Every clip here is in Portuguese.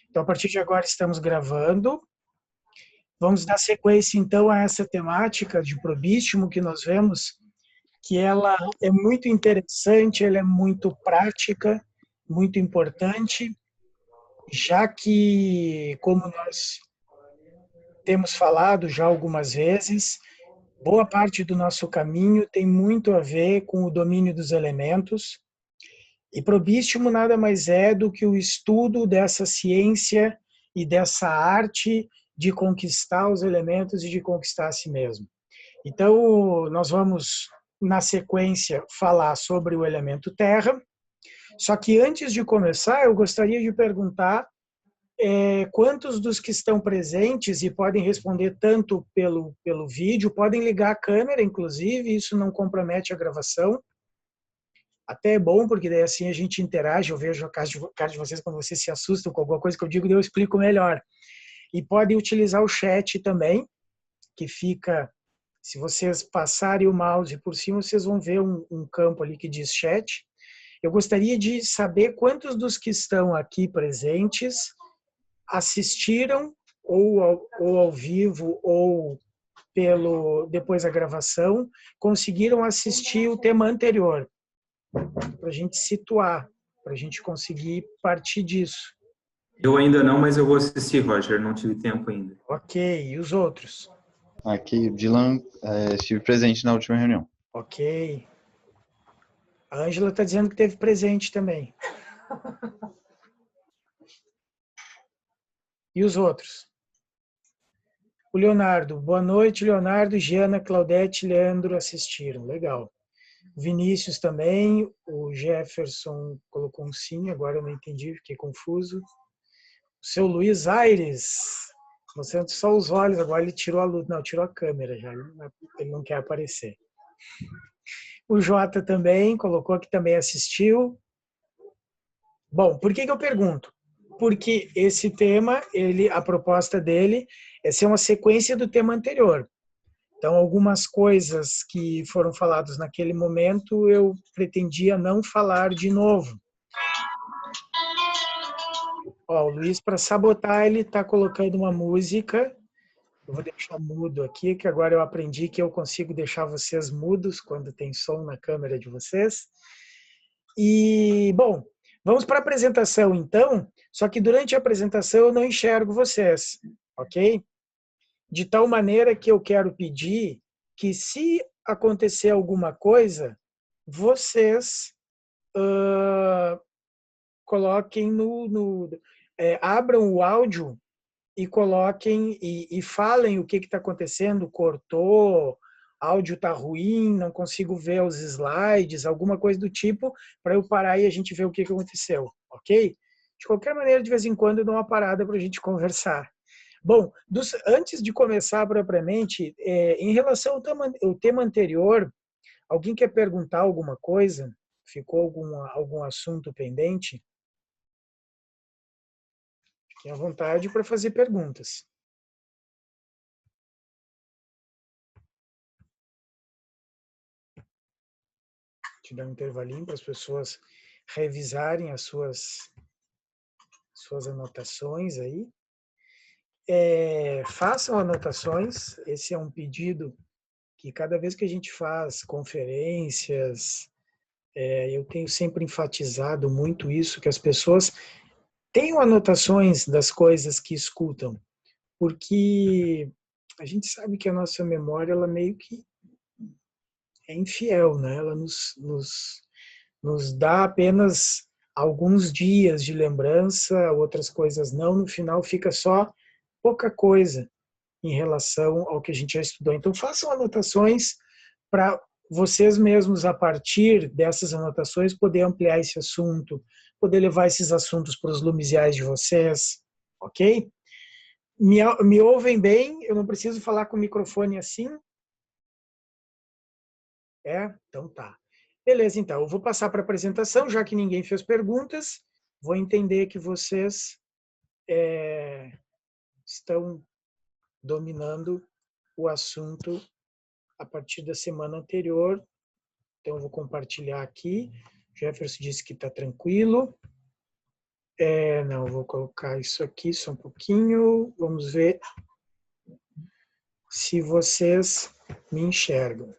Então, a partir de agora, estamos gravando. Vamos dar sequência, então, a essa temática de probístimo que nós vemos, que ela é muito interessante, ela é muito prática, muito importante, já que, como nós temos falado já algumas vezes, boa parte do nosso caminho tem muito a ver com o domínio dos elementos, e probístimo nada mais é do que o estudo dessa ciência e dessa arte de conquistar os elementos e de conquistar a si mesmo. Então, nós vamos, na sequência, falar sobre o elemento terra. Só que antes de começar, eu gostaria de perguntar quantos dos que estão presentes e podem responder tanto pelo vídeo, podem ligar a câmera, inclusive, isso não compromete a gravação. Até é bom, porque daí assim a gente interage, eu vejo a cara de vocês quando vocês se assustam com alguma coisa que eu digo, daí eu explico melhor. E podem utilizar o chat também, que fica, se vocês passarem o mouse por cima, vocês vão ver um campo ali que diz chat. Eu gostaria de saber quantos dos que estão aqui presentes assistiram ou ao vivo ou depois da gravação, conseguiram assistir o tema anterior, para a gente situar, para a gente conseguir partir disso. Eu ainda não, mas eu vou assistir, Roger. Não tive tempo ainda. Ok, e os outros? Aqui, Dylan, estive presente na última reunião. Ok. A Ângela está dizendo que teve presente também. E os outros? O Leonardo. Boa noite, Leonardo, Giana, Claudete, Leandro assistiram. Legal. O Vinícius também. O Jefferson colocou um sim, agora eu não entendi, fiquei confuso. O seu Luiz Aires. Mostrando só os olhos, agora ele tirou a luz. Não, tirou a câmera já. Ele não quer aparecer. O Jota também colocou que também assistiu. Bom, por que eu pergunto? Porque esse tema, a proposta dele é ser uma sequência do tema anterior. Então, algumas coisas que foram faladas naquele momento, eu pretendia não falar de novo. Ó, o Luiz, para sabotar, ele está colocando uma música. Eu vou deixar mudo aqui, que agora eu aprendi que eu consigo deixar vocês mudos quando tem som na câmera de vocês. E, bom, vamos para a apresentação, então. Só que durante a apresentação eu não enxergo vocês, ok? De tal maneira que eu quero pedir que, se acontecer alguma coisa, vocês coloquem abram o áudio e coloquem e falem o que está acontecendo, cortou, áudio está ruim, não consigo ver os slides, alguma coisa do tipo, para eu parar e a gente ver o que aconteceu, ok? De qualquer maneira, de vez em quando eu dou uma parada para a gente conversar. Bom, antes de começar propriamente, em relação ao tema anterior, alguém quer perguntar alguma coisa? Ficou algum assunto pendente? Fiquem à vontade para fazer perguntas. Te dar um intervalinho para as pessoas revisarem as suas anotações aí. Façam anotações, esse é um pedido que cada vez que a gente faz conferências, eu tenho sempre enfatizado muito isso, que as pessoas tenham anotações das coisas que escutam, porque a gente sabe que a nossa memória, ela meio que é infiel, né? Ela nos dá apenas alguns dias de lembrança, outras coisas não, no final fica só pouca coisa em relação ao que a gente já estudou. Então, façam anotações para vocês mesmos, a partir dessas anotações, poder ampliar esse assunto, poder levar esses assuntos para os lumisiais de vocês, ok? Me ouvem bem? Eu não preciso falar com o microfone assim? Então tá. Beleza, então. Eu vou passar para a apresentação, já que ninguém fez perguntas. Vou entender que vocês estão dominando o assunto a partir da semana anterior. Então, eu vou compartilhar aqui. Jefferson disse que está tranquilo. Não, vou colocar isso aqui só um pouquinho. Vamos ver se vocês me enxergam.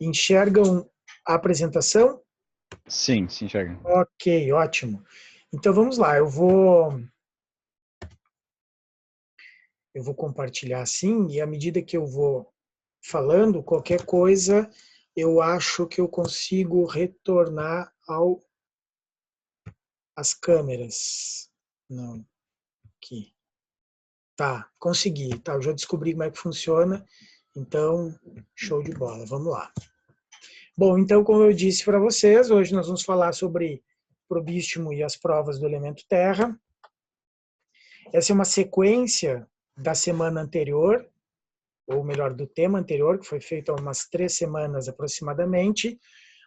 Enxergam a apresentação? Sim, se enxerga. Ok, ótimo. Então vamos lá, eu vou compartilhar assim, e à medida que eu vou falando, qualquer coisa, eu acho que eu consigo retornar às câmeras. Não, aqui. Tá, consegui, tá, eu já descobri como é que funciona, então, show de bola, vamos lá. Bom, então, como eu disse para vocês, hoje nós vamos falar sobre probístimo e as provas do elemento terra. Essa é uma sequência da semana anterior, ou melhor, do tema anterior, que foi feito há umas 3 semanas aproximadamente,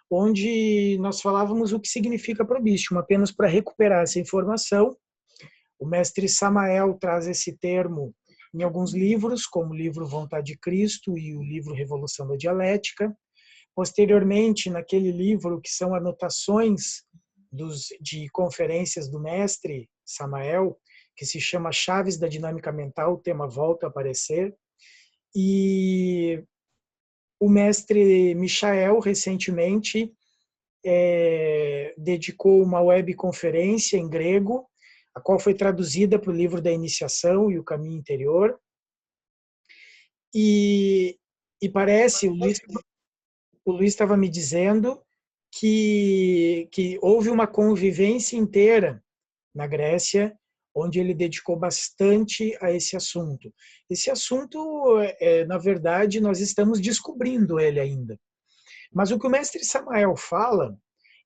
onde nós falávamos o que significa probístimo, apenas para recuperar essa informação. O mestre Samael traz esse termo em alguns livros, como o livro Vontade de Cristo e o livro Revolução da Dialética. Posteriormente, naquele livro que são anotações de conferências do mestre Samael, que se chama Chaves da Dinâmica Mental, o tema volta a aparecer. E o mestre Michael, recentemente, dedicou uma webconferência em grego, a qual foi traduzida para o livro da Iniciação e o Caminho Interior. E parece, o Luiz estava me dizendo que houve uma convivência inteira na Grécia, onde ele dedicou bastante a esse assunto. Esse assunto, na verdade, nós estamos descobrindo ele ainda. Mas o que o mestre Samael fala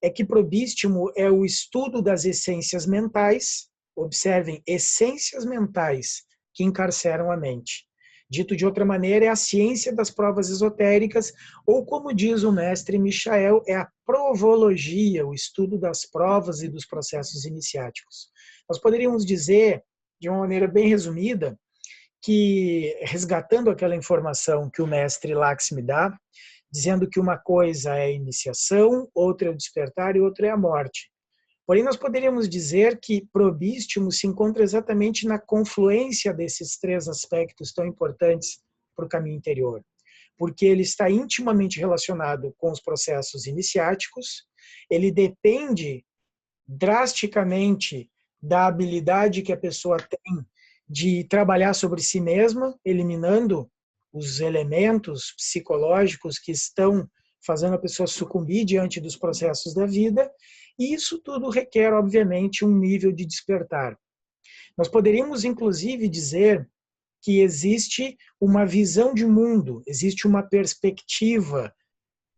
é que probístimo é o estudo das essências mentais, observem, essências mentais que encarceram a mente. Dito de outra maneira, é a ciência das provas esotéricas, ou como diz o mestre Michael, é a provologia, o estudo das provas e dos processos iniciáticos. Nós poderíamos dizer, de uma maneira bem resumida, que, resgatando aquela informação que o mestre Lakshmi dá, dizendo que uma coisa é a iniciação, outra é o despertar e outra é a morte. Porém, nós poderíamos dizer que probístimo se encontra exatamente na confluência desses 3 aspectos tão importantes para o caminho interior, porque ele está intimamente relacionado com os processos iniciáticos, ele depende drasticamente da habilidade que a pessoa tem de trabalhar sobre si mesma, eliminando os elementos psicológicos que estão fazendo a pessoa sucumbir diante dos processos da vida, e isso tudo requer, obviamente, um nível de despertar. Nós poderíamos, inclusive, dizer que existe uma visão de mundo, existe uma perspectiva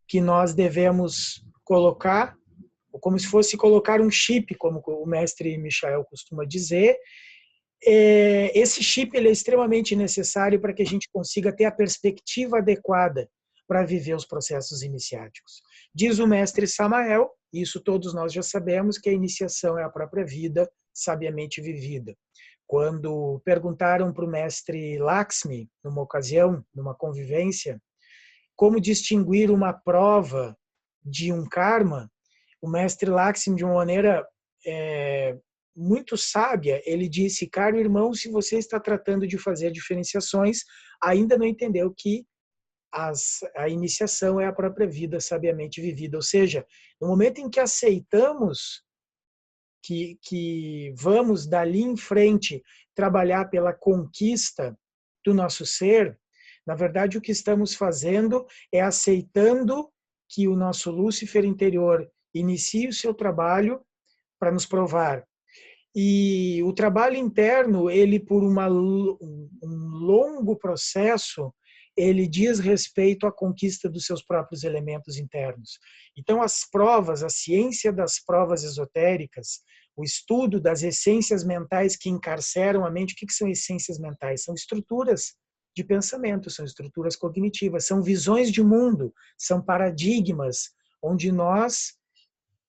que nós devemos colocar, como se fosse colocar um chip, como o mestre Michael costuma dizer. Esse chip ele é extremamente necessário para que a gente consiga ter a perspectiva adequada para viver os processos iniciáticos. Diz o mestre Samael, isso todos nós já sabemos, que a iniciação é a própria vida sabiamente vivida. Quando perguntaram para o mestre Lakshmi, numa ocasião, numa convivência, como distinguir uma prova de um karma, o mestre Lakshmi, de uma maneira muito sábia, ele disse: caro irmão, se você está tratando de fazer diferenciações, ainda não entendeu que a iniciação é a própria vida sabiamente vivida. Ou seja, no momento em que aceitamos que vamos dali em frente trabalhar pela conquista do nosso ser, na verdade o que estamos fazendo é aceitando que o nosso Lúcifer interior inicie o seu trabalho para nos provar. E o trabalho interno, ele por um longo processo, ele diz respeito à conquista dos seus próprios elementos internos. Então, as provas, a ciência das provas esotéricas, o estudo das essências mentais que encarceram a mente. O que são essências mentais? São estruturas de pensamento, são estruturas cognitivas, são visões de mundo, são paradigmas, onde nós,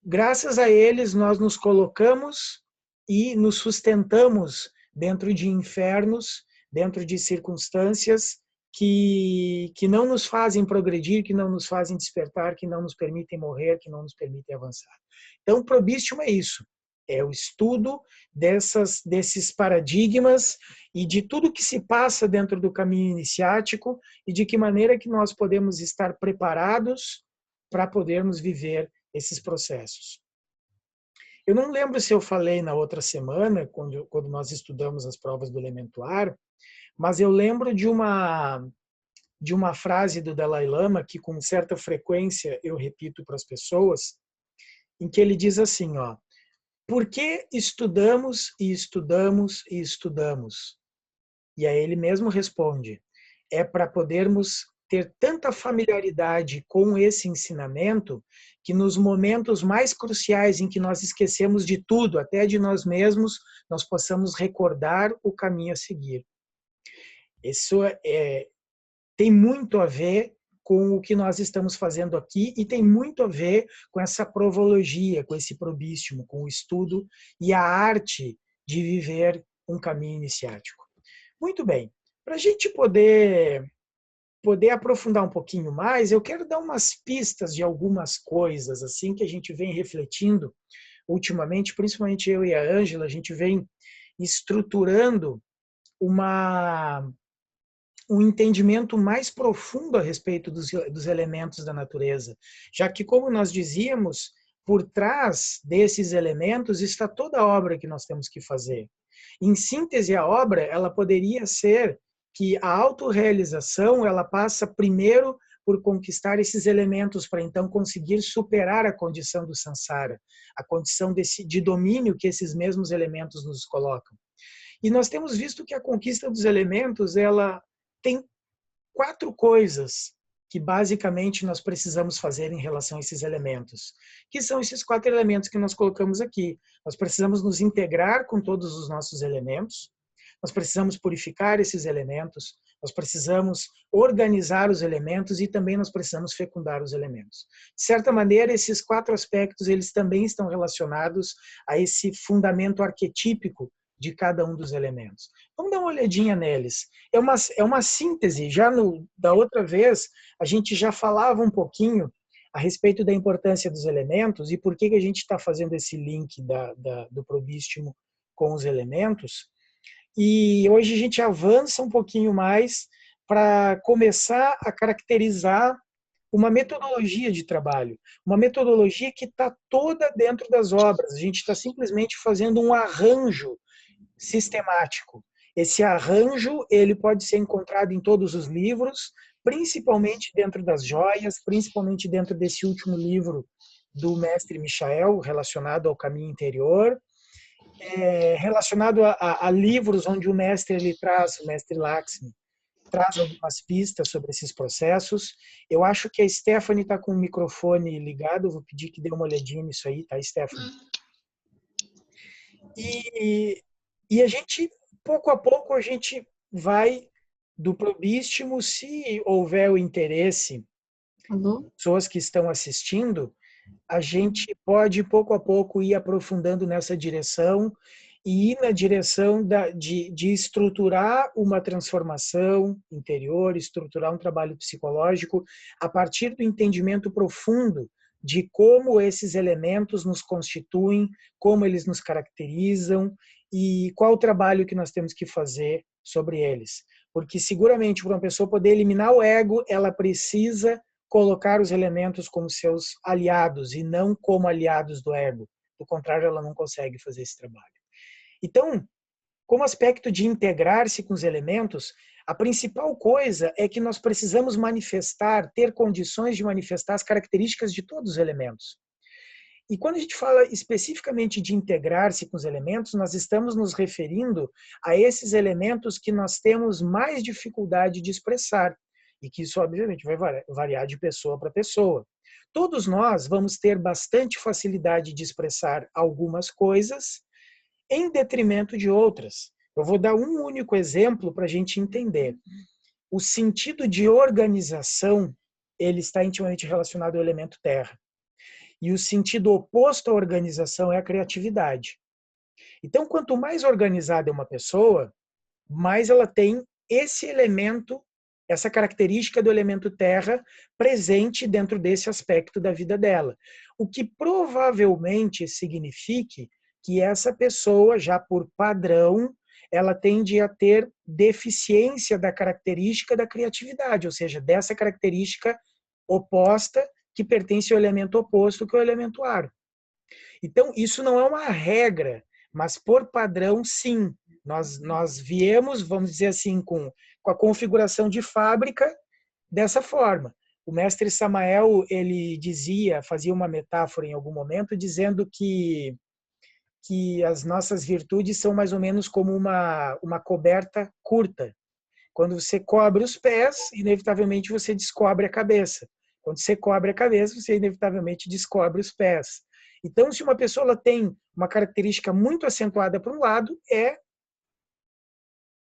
graças a eles, nós nos colocamos e nos sustentamos dentro de infernos, dentro de circunstâncias que não nos fazem progredir, que não nos fazem despertar, que não nos permitem morrer, que não nos permitem avançar. Então, o probístimo é isso. é o estudo desses paradigmas e de tudo que se passa dentro do caminho iniciático e de que maneira que nós podemos estar preparados para podermos viver esses processos. Eu não lembro se eu falei na outra semana, quando nós estudamos as provas do elemento ar, mas eu lembro de uma frase do Dalai Lama que com certa frequência eu repito para as pessoas, em que ele diz assim, ó: por que estudamos e estudamos e estudamos? E aí ele mesmo responde, é para podermos ter tanta familiaridade com esse ensinamento que nos momentos mais cruciais em que nós esquecemos de tudo, até de nós mesmos, nós possamos recordar o caminho a seguir. Isso tem muito a ver com o que nós estamos fazendo aqui e tem muito a ver com essa provologia, com esse probístimo, com o estudo e a arte de viver um caminho iniciático. Muito bem, para a gente poder aprofundar um pouquinho mais, eu quero dar umas pistas de algumas coisas assim que a gente vem refletindo ultimamente, principalmente eu e a Ângela, a gente vem estruturando um entendimento mais profundo a respeito dos elementos da natureza, já que, como nós dizíamos, por trás desses elementos está toda a obra que nós temos que fazer. Em síntese, a obra ela poderia ser que a autorrealização ela passa primeiro por conquistar esses elementos para então conseguir superar a condição do samsara, a condição de domínio que esses mesmos elementos nos colocam. E nós temos visto que a conquista dos elementos ela tem 4 coisas que basicamente nós precisamos fazer em relação a esses elementos, que são esses 4 elementos que nós colocamos aqui. Nós precisamos nos integrar com todos os nossos elementos, nós precisamos purificar esses elementos, nós precisamos organizar os elementos e também nós precisamos fecundar os elementos. De certa maneira, esses 4 aspectos eles também estão relacionados a esse fundamento arquetípico de cada um dos elementos. Vamos dar uma olhadinha neles. É uma síntese. Já da outra vez, a gente já falava um pouquinho a respeito da importância dos elementos e por que a gente está fazendo esse link do probístimo com os elementos. E hoje a gente avança um pouquinho mais para começar a caracterizar uma metodologia de trabalho, uma metodologia que está toda dentro das obras. A gente está simplesmente fazendo um arranjo sistemático. Esse arranjo ele pode ser encontrado em todos os livros, principalmente dentro das joias, principalmente dentro desse último livro do mestre Michael, relacionado ao caminho interior, relacionado a livros onde o mestre Lakshmi, traz algumas pistas sobre esses processos. Eu acho que a Stephanie está com o microfone ligado, eu vou pedir que dê uma olhadinha nisso aí, tá, Stephanie? E a gente, pouco a pouco, a gente vai do probístimo, se houver o interesse, pessoas que estão assistindo, a gente pode, pouco a pouco, ir aprofundando nessa direção e ir na direção de estruturar uma transformação interior, estruturar um trabalho psicológico a partir do entendimento profundo de como esses elementos nos constituem, como eles nos caracterizam e qual o trabalho que nós temos que fazer sobre eles. Porque seguramente para uma pessoa poder eliminar o ego, ela precisa colocar os elementos como seus aliados e não como aliados do ego. Do contrário, ela não consegue fazer esse trabalho. Então, como aspecto de integrar-se com os elementos, a principal coisa é que nós precisamos manifestar, ter condições de manifestar as características de todos os elementos. E quando a gente fala especificamente de integrar-se com os elementos, nós estamos nos referindo a esses elementos que nós temos mais dificuldade de expressar. E que isso, obviamente, vai variar de pessoa para pessoa. Todos nós vamos ter bastante facilidade de expressar algumas coisas em detrimento de outras. Eu vou dar um único exemplo para a gente entender. O sentido de organização, ele está intimamente relacionado ao elemento terra. E o sentido oposto à organização é a criatividade. Então, quanto mais organizada é uma pessoa, mais ela tem esse elemento, essa característica do elemento terra presente dentro desse aspecto da vida dela. O que provavelmente signifique que essa pessoa, já por padrão, ela tende a ter deficiência da característica da criatividade, ou seja, dessa característica oposta que pertence ao elemento oposto, que é o elemento ar. Então, isso não é uma regra, mas por padrão, sim. Nós viemos, vamos dizer assim, com a configuração de fábrica dessa forma. O mestre Samael, ele dizia, fazia uma metáfora em algum momento, dizendo que as nossas virtudes são mais ou menos como uma coberta curta. Quando você cobre os pés, inevitavelmente você descobre a cabeça. Quando você cobre a cabeça, você inevitavelmente descobre os pés. Então, se uma pessoa ela tem uma característica muito acentuada para um lado, é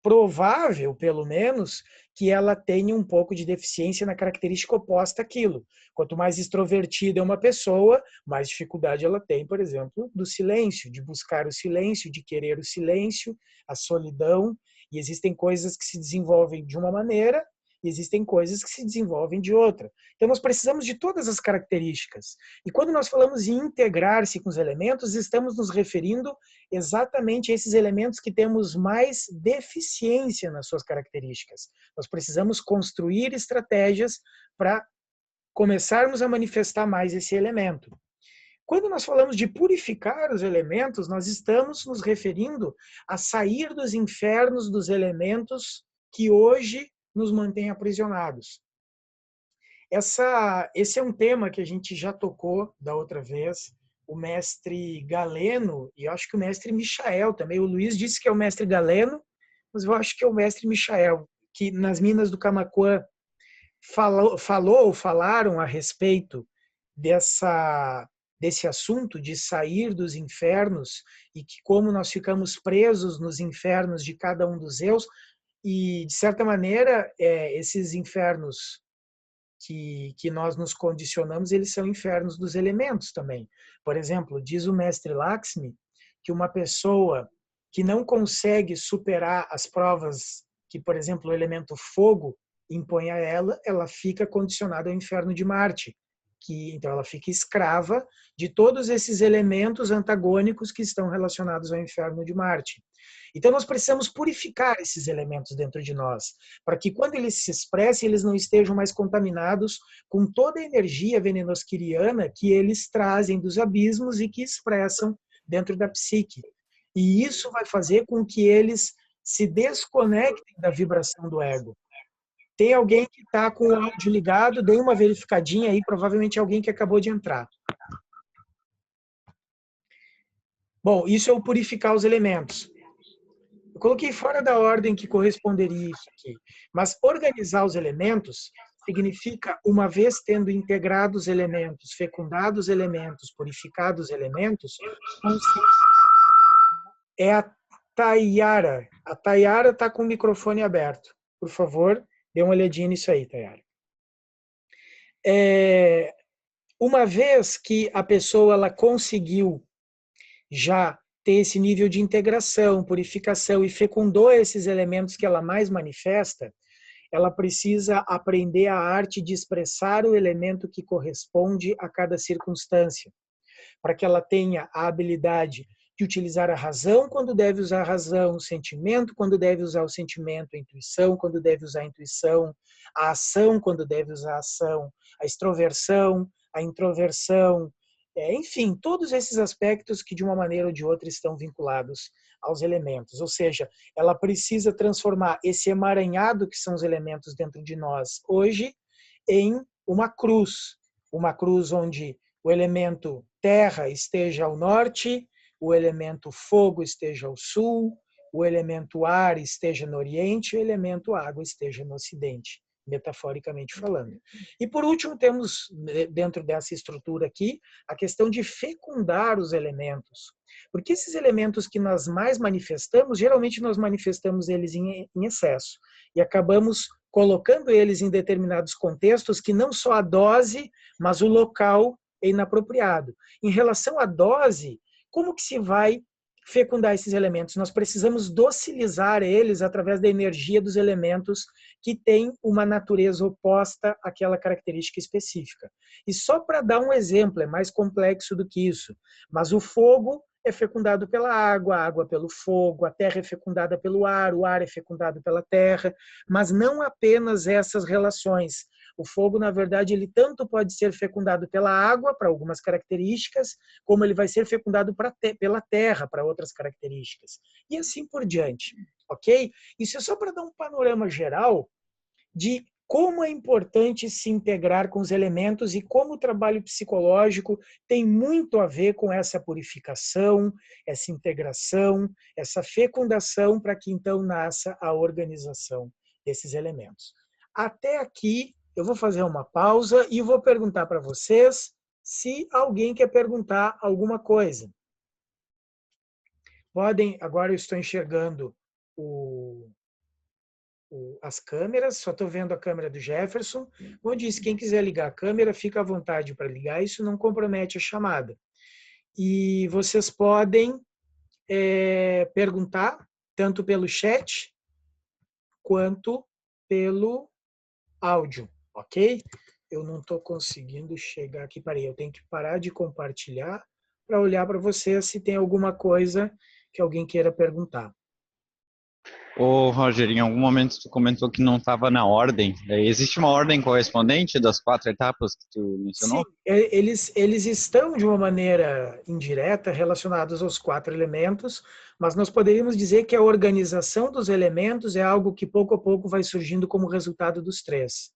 provável, pelo menos, que ela tenha um pouco de deficiência na característica oposta àquilo. Quanto mais extrovertida é uma pessoa, mais dificuldade ela tem, por exemplo, do silêncio, de buscar o silêncio, de querer o silêncio, a solidão. E existem coisas que se desenvolvem de uma maneira e existem coisas que se desenvolvem de outra. Então, nós precisamos de todas as características. E quando nós falamos em integrar-se com os elementos, estamos nos referindo exatamente a esses elementos que temos mais deficiência nas suas características. Nós precisamos construir estratégias para começarmos a manifestar mais esse elemento. Quando nós falamos de purificar os elementos, nós estamos nos referindo a sair dos infernos dos elementos que hoje nos mantêm aprisionados. Esse é um tema que a gente já tocou da outra vez. O mestre Galeno, e eu acho que o mestre Michael também. O Luiz disse que é o mestre Galeno, mas eu acho que é o mestre Michael, que nas Minas do Camaquã falaram a respeito desse assunto de sair dos infernos e que como nós ficamos presos nos infernos de cada um dos eus, e de certa maneira esses infernos que nós nos condicionamos, eles são infernos dos elementos também. Por exemplo, diz o mestre Lakshmi que uma pessoa que não consegue superar as provas que, por exemplo, o elemento fogo impõe a ela, ela fica condicionada ao inferno de Marte. Então ela fica escrava de todos esses elementos antagônicos que estão relacionados ao inferno de Marte. Então nós precisamos purificar esses elementos dentro de nós, para que quando eles se expressem, eles não estejam mais contaminados com toda a energia venenosquiriana que eles trazem dos abismos e que expressam dentro da psique. E isso vai fazer com que eles se desconectem da vibração do ego. Tem alguém que está com o áudio ligado, dê uma verificadinha aí, provavelmente é alguém que acabou de entrar. Bom, isso é o purificar os elementos. Eu coloquei fora da ordem que corresponderia isso aqui, mas organizar os elementos significa, uma vez tendo integrado os elementos, fecundado os elementos, purificado os elementos, é a Tayara. A Tayara está com o microfone aberto. Por favor, dê uma olhadinha nisso aí, Tayara. Uma vez que a pessoa ela conseguiu já ter esse nível de integração, purificação e fecundou esses elementos que ela mais manifesta, ela precisa aprender a arte de expressar o elemento que corresponde a cada circunstância, para que ela tenha a habilidade de utilizar a razão quando deve usar a razão, o sentimento quando deve usar o sentimento, a intuição quando deve usar a intuição, a ação quando deve usar a ação, a extroversão, a introversão, enfim, todos esses aspectos que de uma maneira ou de outra estão vinculados aos elementos. Ou seja, ela precisa transformar esse emaranhado que são os elementos dentro de nós hoje em uma cruz onde o elemento terra esteja ao norte, o elemento fogo esteja ao sul, o elemento ar esteja no oriente e o elemento água esteja no ocidente, metaforicamente falando. E por último, temos dentro dessa estrutura aqui a questão de fecundar os elementos. Porque esses elementos que nós mais manifestamos, geralmente nós manifestamos eles em excesso e acabamos colocando eles em determinados contextos que não só a dose, mas o local é inapropriado. Em relação à dose, como que se vai fecundar esses elementos? Nós precisamos docilizar eles através da energia dos elementos que têm uma natureza oposta àquela característica específica. E só para dar um exemplo, é mais complexo do que isso, mas o fogo é fecundado pela água, a água pelo fogo, a terra é fecundada pelo ar, o ar é fecundado pela terra, mas não apenas essas relações. O fogo, na verdade, ele tanto pode ser fecundado pela água, para algumas características, como ele vai ser fecundado pela terra, para outras características. E assim por diante, ok? Isso é só para dar um panorama geral de como é importante se integrar com os elementos e como o trabalho psicológico tem muito a ver com essa purificação, essa integração, essa fecundação para que então nasça a organização desses elementos. Até aqui eu vou fazer uma pausa e vou perguntar para vocês se alguém quer perguntar alguma coisa. Podem, agora eu estou enxergando as câmeras, só estou vendo a câmera do Jefferson. Como disse, quem quiser ligar a câmera, fica à vontade para ligar, isso não compromete a chamada. E vocês podem perguntar, tanto pelo chat, quanto pelo áudio, ok? Eu não estou conseguindo chegar aqui, parei, eu tenho que parar de compartilhar para olhar para vocês se tem alguma coisa que alguém queira perguntar. Ô, Roger, em algum momento tu comentou que não estava na ordem. Existe uma ordem correspondente das 4 etapas que tu mencionou? Sim, eles estão de uma maneira indireta relacionados aos 4 elementos, mas nós poderíamos dizer que a organização dos elementos é algo que pouco a pouco vai surgindo como resultado dos 3.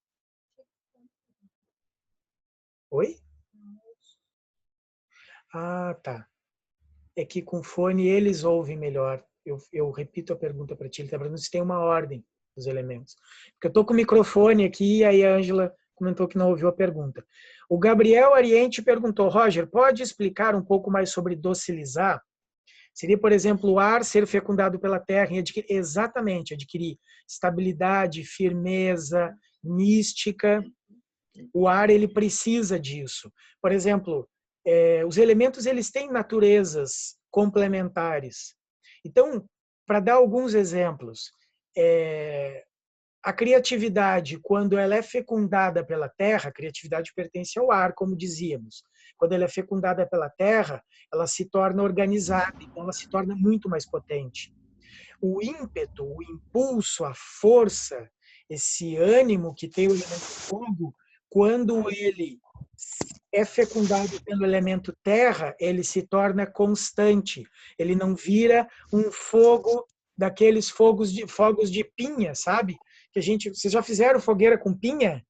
Oi? Ah, tá. É que com fone eles ouvem melhor. Eu repito a pergunta para ti, ele está perguntando se tem uma ordem dos elementos. Porque eu estou com o microfone aqui e aí a Ângela comentou que não ouviu a pergunta. O Gabriel Ariente perguntou, Roger, pode explicar um pouco mais sobre docilizar? Seria, por exemplo, o ar ser fecundado pela terra e adquirir estabilidade, firmeza, mística. O ar ele precisa disso. Por exemplo, os elementos eles têm naturezas complementares. Então, para dar alguns exemplos, a criatividade, quando ela é fecundada pela terra, a criatividade pertence ao ar, como dizíamos. Quando ela é fecundada pela terra, ela se torna organizada, então ela se torna muito mais potente. O ímpeto, o impulso, a força, esse ânimo que tem o elemento fogo, quando ele é fecundado pelo elemento terra, ele se torna constante. Ele não vira um fogo daqueles fogos de pinha, sabe? Vocês já fizeram fogueira com pinha?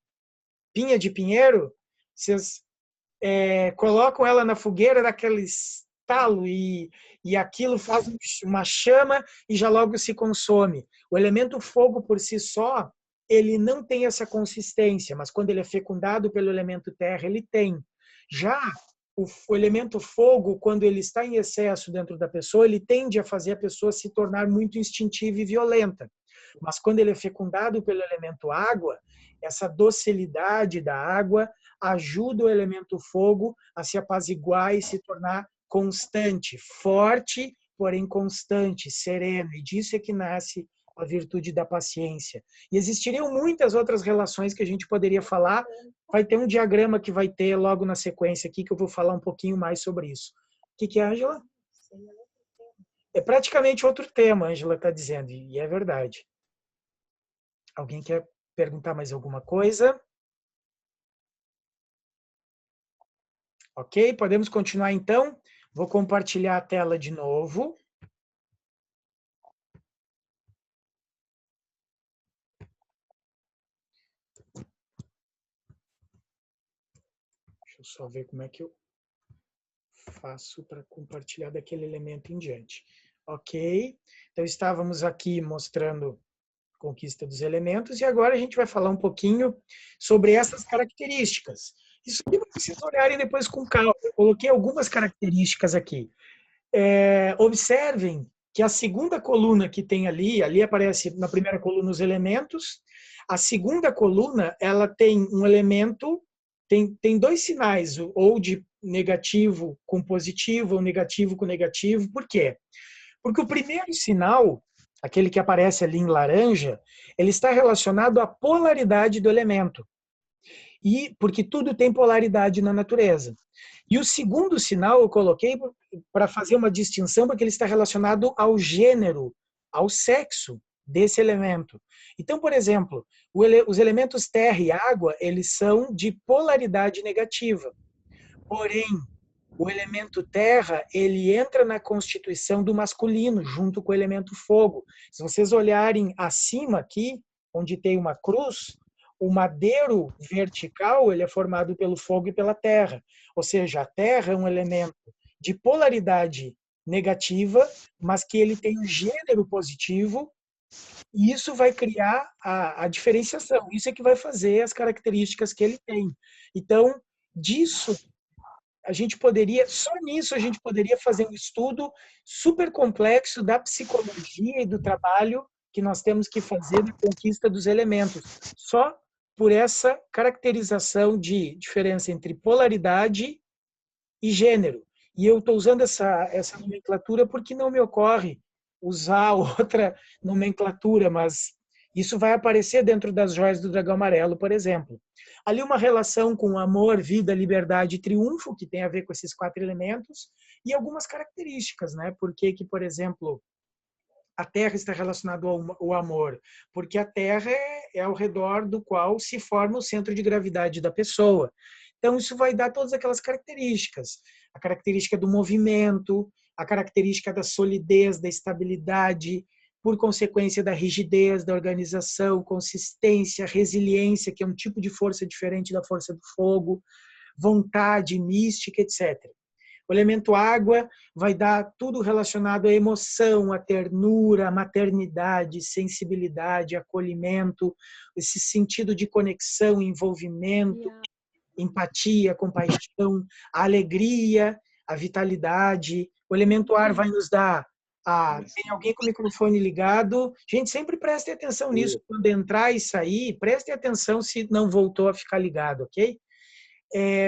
Pinha de pinheiro? Vocês colocam ela na fogueira daquele estalo e aquilo faz uma chama e já logo se consome. O elemento fogo por si só, ele não tem essa consistência, mas quando ele é fecundado pelo elemento terra, ele tem. Já o elemento fogo, quando ele está em excesso dentro da pessoa, ele tende a fazer a pessoa se tornar muito instintiva e violenta. Mas quando ele é fecundado pelo elemento água, essa docilidade da água ajuda o elemento fogo a se apaziguar e se tornar constante, forte, porém constante, sereno. E disso é que nasce a virtude da paciência. E existiriam muitas outras relações que a gente poderia falar. Vai ter um diagrama que vai ter logo na sequência aqui, que eu vou falar um pouquinho mais sobre isso. O que é, Ângela? É praticamente outro tema, a Ângela está dizendo, e é verdade. Alguém quer perguntar mais alguma coisa? Ok, podemos continuar então? Vou compartilhar a tela de novo. Deixa eu só ver como é que eu faço para compartilhar daquele elemento em diante. Ok, então estávamos aqui mostrando a conquista dos elementos e agora a gente vai falar um pouquinho sobre essas características. Isso aqui vocês olharem depois com calma. Eu coloquei algumas características aqui. Observem que a segunda coluna que tem ali aparece na primeira coluna os elementos. A segunda coluna, ela tem um elemento, tem 2 sinais, ou de negativo com positivo, ou negativo com negativo. Por quê? Porque o primeiro sinal, aquele que aparece ali em laranja, ele está relacionado à polaridade do elemento. E porque tudo tem polaridade na natureza. E o segundo sinal eu coloquei para fazer uma distinção, porque ele está relacionado ao gênero, ao sexo desse elemento. Então, por exemplo, os elementos terra e água, eles são de polaridade negativa. Porém, o elemento terra, ele entra na constituição do masculino, junto com o elemento fogo. Se vocês olharem acima aqui, onde tem uma cruz, o madeiro vertical, ele é formado pelo fogo e pela terra. Ou seja, a terra é um elemento de polaridade negativa, mas que ele tem um gênero positivo, e isso vai criar a diferenciação. Isso é que vai fazer as características que ele tem. Então, disso a gente poderia, só nisso a gente poderia fazer um estudo super complexo da psicologia e do trabalho que nós temos que fazer na conquista dos elementos, só por essa caracterização de diferença entre polaridade e gênero. E eu estou usando essa nomenclatura porque não me ocorre usar outra nomenclatura, mas isso vai aparecer dentro das joias do dragão amarelo, por exemplo. Ali uma relação com amor, vida, liberdade e triunfo, que tem a ver com esses 4 elementos, e algumas características, né? Por que, por exemplo, a Terra está relacionada ao amor? Porque a Terra é ao redor do qual se forma o centro de gravidade da pessoa. Então, isso vai dar todas aquelas características. A característica do movimento, a característica da solidez, da estabilidade, por consequência da rigidez, da organização, consistência, resiliência, que é um tipo de força diferente da força do fogo, vontade, mística, etc. O elemento água vai dar tudo relacionado à emoção, à ternura, à maternidade, sensibilidade, acolhimento, esse sentido de conexão, envolvimento, empatia, compaixão, a alegria, a vitalidade. O elemento ar vai nos dar tem alguém com o microfone ligado? Gente, sempre preste atenção nisso. Quando entrar e sair, preste atenção se não voltou a ficar ligado, ok?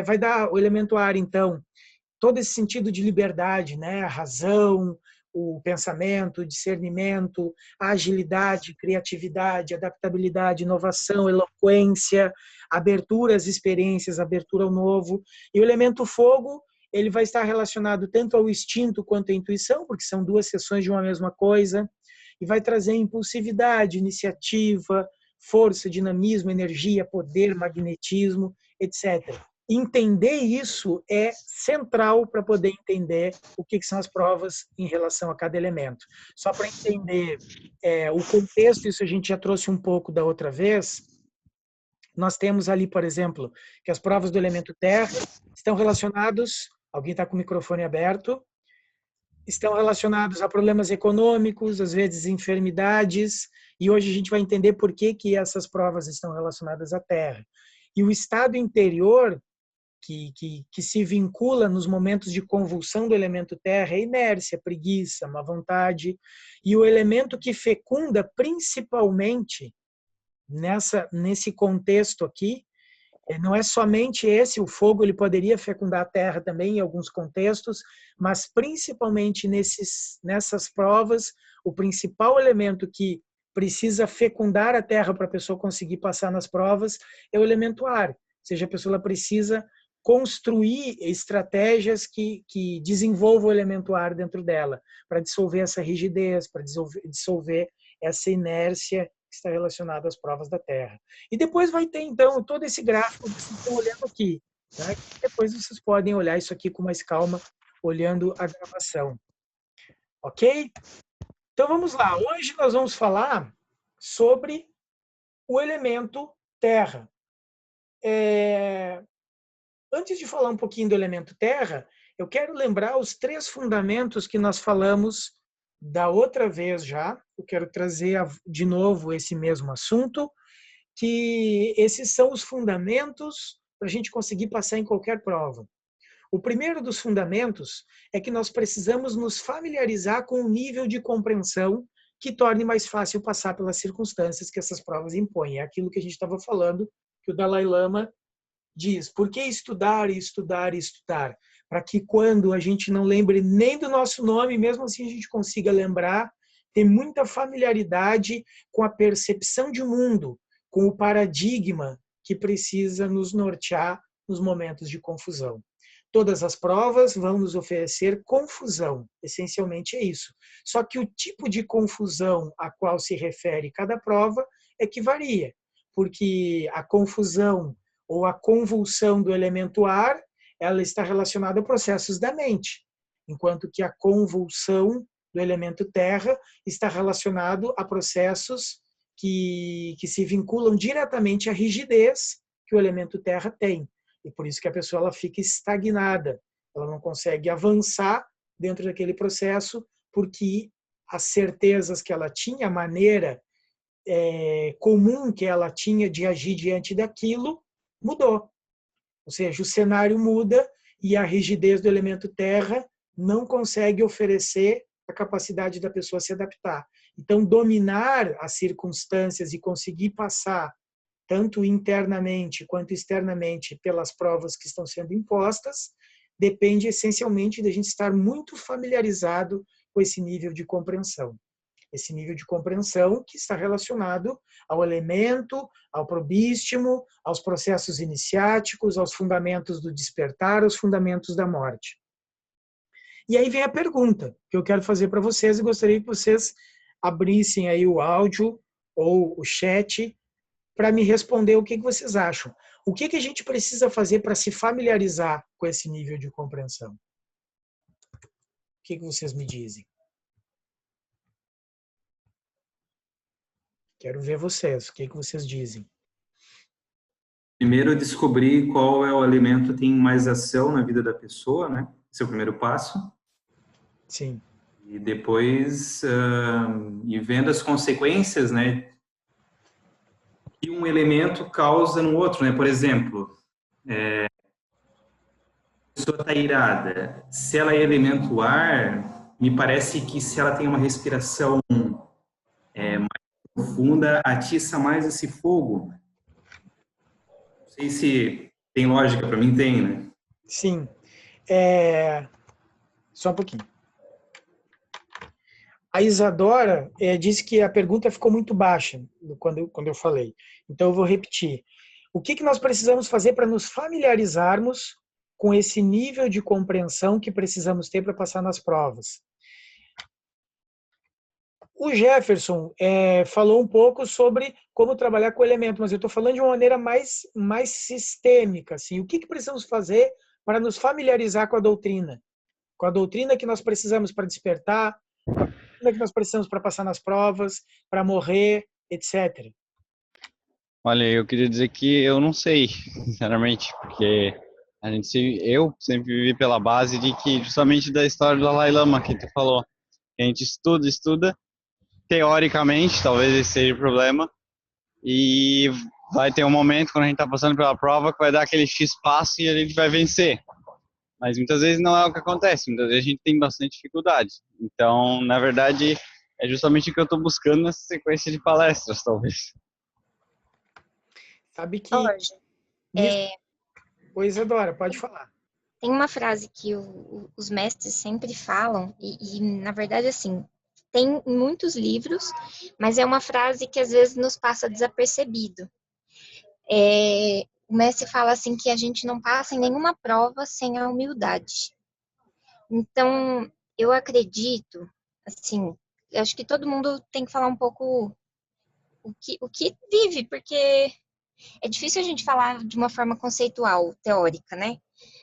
Vai dar o elemento ar, então, todo esse sentido de liberdade, né? A razão, o pensamento, o discernimento, a agilidade, criatividade, adaptabilidade, inovação, eloquência, abertura às experiências, abertura ao novo. E o elemento fogo, ele vai estar relacionado tanto ao instinto quanto à intuição, porque são 2 seções de uma mesma coisa, e vai trazer impulsividade, iniciativa, força, dinamismo, energia, poder, magnetismo, etc. Entender isso é central para poder entender o que são as provas em relação a cada elemento. Só para entender o contexto, isso a gente já trouxe um pouco da outra vez. Nós temos ali, por exemplo, que as provas do elemento terra estão relacionados, alguém está com o microfone aberto, estão relacionados a problemas econômicos, às vezes enfermidades, e hoje a gente vai entender por que essas provas estão relacionadas à terra. E o estado interior, que se vincula nos momentos de convulsão do elemento terra, é inércia, preguiça, má vontade, e o elemento que fecunda principalmente nesse contexto aqui, não é somente esse, o fogo, ele poderia fecundar a terra também em alguns contextos, mas principalmente nessas provas, o principal elemento que precisa fecundar a terra para a pessoa conseguir passar nas provas é o elemento ar. Ou seja, a pessoa precisa construir estratégias que desenvolvam o elemento ar dentro dela, para dissolver essa rigidez, para dissolver essa inércia que está relacionada às provas da Terra. E depois vai ter, então, todo esse gráfico que vocês estão olhando aqui. Né? Depois vocês podem olhar isso aqui com mais calma, olhando a gravação. Ok? Então vamos lá. Hoje nós vamos falar sobre o elemento Terra. Antes de falar um pouquinho do elemento terra, eu quero lembrar os 3 fundamentos que nós falamos da outra vez já. Eu quero trazer de novo esse mesmo assunto, que esses são os fundamentos para a gente conseguir passar em qualquer prova. O primeiro dos fundamentos é que nós precisamos nos familiarizar com um nível de compreensão que torne mais fácil passar pelas circunstâncias que essas provas impõem. É aquilo que a gente estava falando, que o Dalai Lama diz, por que estudar e estudar e estudar? Para que quando a gente não lembre nem do nosso nome, mesmo assim a gente consiga lembrar, ter muita familiaridade com a percepção de mundo, com o paradigma que precisa nos nortear nos momentos de confusão. Todas as provas vão nos oferecer confusão, essencialmente é isso. Só que o tipo de confusão a qual se refere cada prova é que varia, porque a confusão ou a convulsão do elemento ar, ela está relacionada a processos da mente, enquanto que a convulsão do elemento terra está relacionado a processos que se vinculam diretamente à rigidez que o elemento terra tem. E por isso que a pessoa ela fica estagnada, ela não consegue avançar dentro daquele processo, porque as certezas que ela tinha, a maneira comum que ela tinha de agir diante daquilo, mudou. Ou seja, o cenário muda e a rigidez do elemento terra não consegue oferecer a capacidade da pessoa se adaptar. Então, dominar as circunstâncias e conseguir passar tanto internamente quanto externamente pelas provas que estão sendo impostas, depende essencialmente da gente estar muito familiarizado com esse nível de compreensão. Esse nível de compreensão que está relacionado ao elemento, ao probístimo, aos processos iniciáticos, aos fundamentos do despertar, aos fundamentos da morte. E aí vem a pergunta que eu quero fazer para vocês e gostaria que vocês abrissem aí o áudio ou o chat para me responder o que vocês acham. O que a gente precisa fazer para se familiarizar com esse nível de compreensão? O que vocês me dizem? Quero ver vocês. O que vocês dizem? Primeiro, descobrir qual é o alimento que tem mais ação na vida da pessoa, né? Esse é o primeiro passo. Sim. E depois, ir vendo as consequências, né? Que um elemento causa no outro, né? Por exemplo, a pessoa está irada. Se ela é elemento ar, me parece que se ela tem uma respiração mais profunda, atiça mais esse fogo. Não sei se tem lógica, para mim tem, né? Sim. Só um pouquinho. A Isadora disse que a pergunta ficou muito baixa quando eu falei. Então, eu vou repetir. O que nós precisamos fazer para nos familiarizarmos com esse nível de compreensão que precisamos ter para passar nas provas? O Jefferson falou um pouco sobre como trabalhar com o elemento, mas eu estou falando de uma maneira mais sistêmica. Assim. O que precisamos fazer para nos familiarizar com a doutrina? Com a doutrina que nós precisamos para despertar, com a doutrina que nós precisamos para passar nas provas, para morrer, etc. Olha, eu queria dizer que eu não sei, sinceramente, porque eu sempre vivi pela base de que, justamente da história do Dalai Lama que tu falou, que a gente estuda, teoricamente, talvez esse seja o problema, e vai ter um momento quando a gente está passando pela prova que vai dar aquele X passo e a gente vai vencer. Mas muitas vezes não é o que acontece, muitas vezes a gente tem bastante dificuldade. Então, na verdade, é justamente o que eu estou buscando nessa sequência de palestras, talvez. Sabe que... Jorge, Pois, Adora, pode falar. tem uma frase que os mestres sempre falam, na verdade, assim, tem em muitos livros, mas é uma frase que às vezes nos passa desapercebido. O mestre fala assim que a gente não passa em nenhuma prova sem a humildade. Então, eu acredito, assim, eu acho que todo mundo tem que falar um pouco o que vive, porque é difícil a gente falar de uma forma conceitual, teórica, né?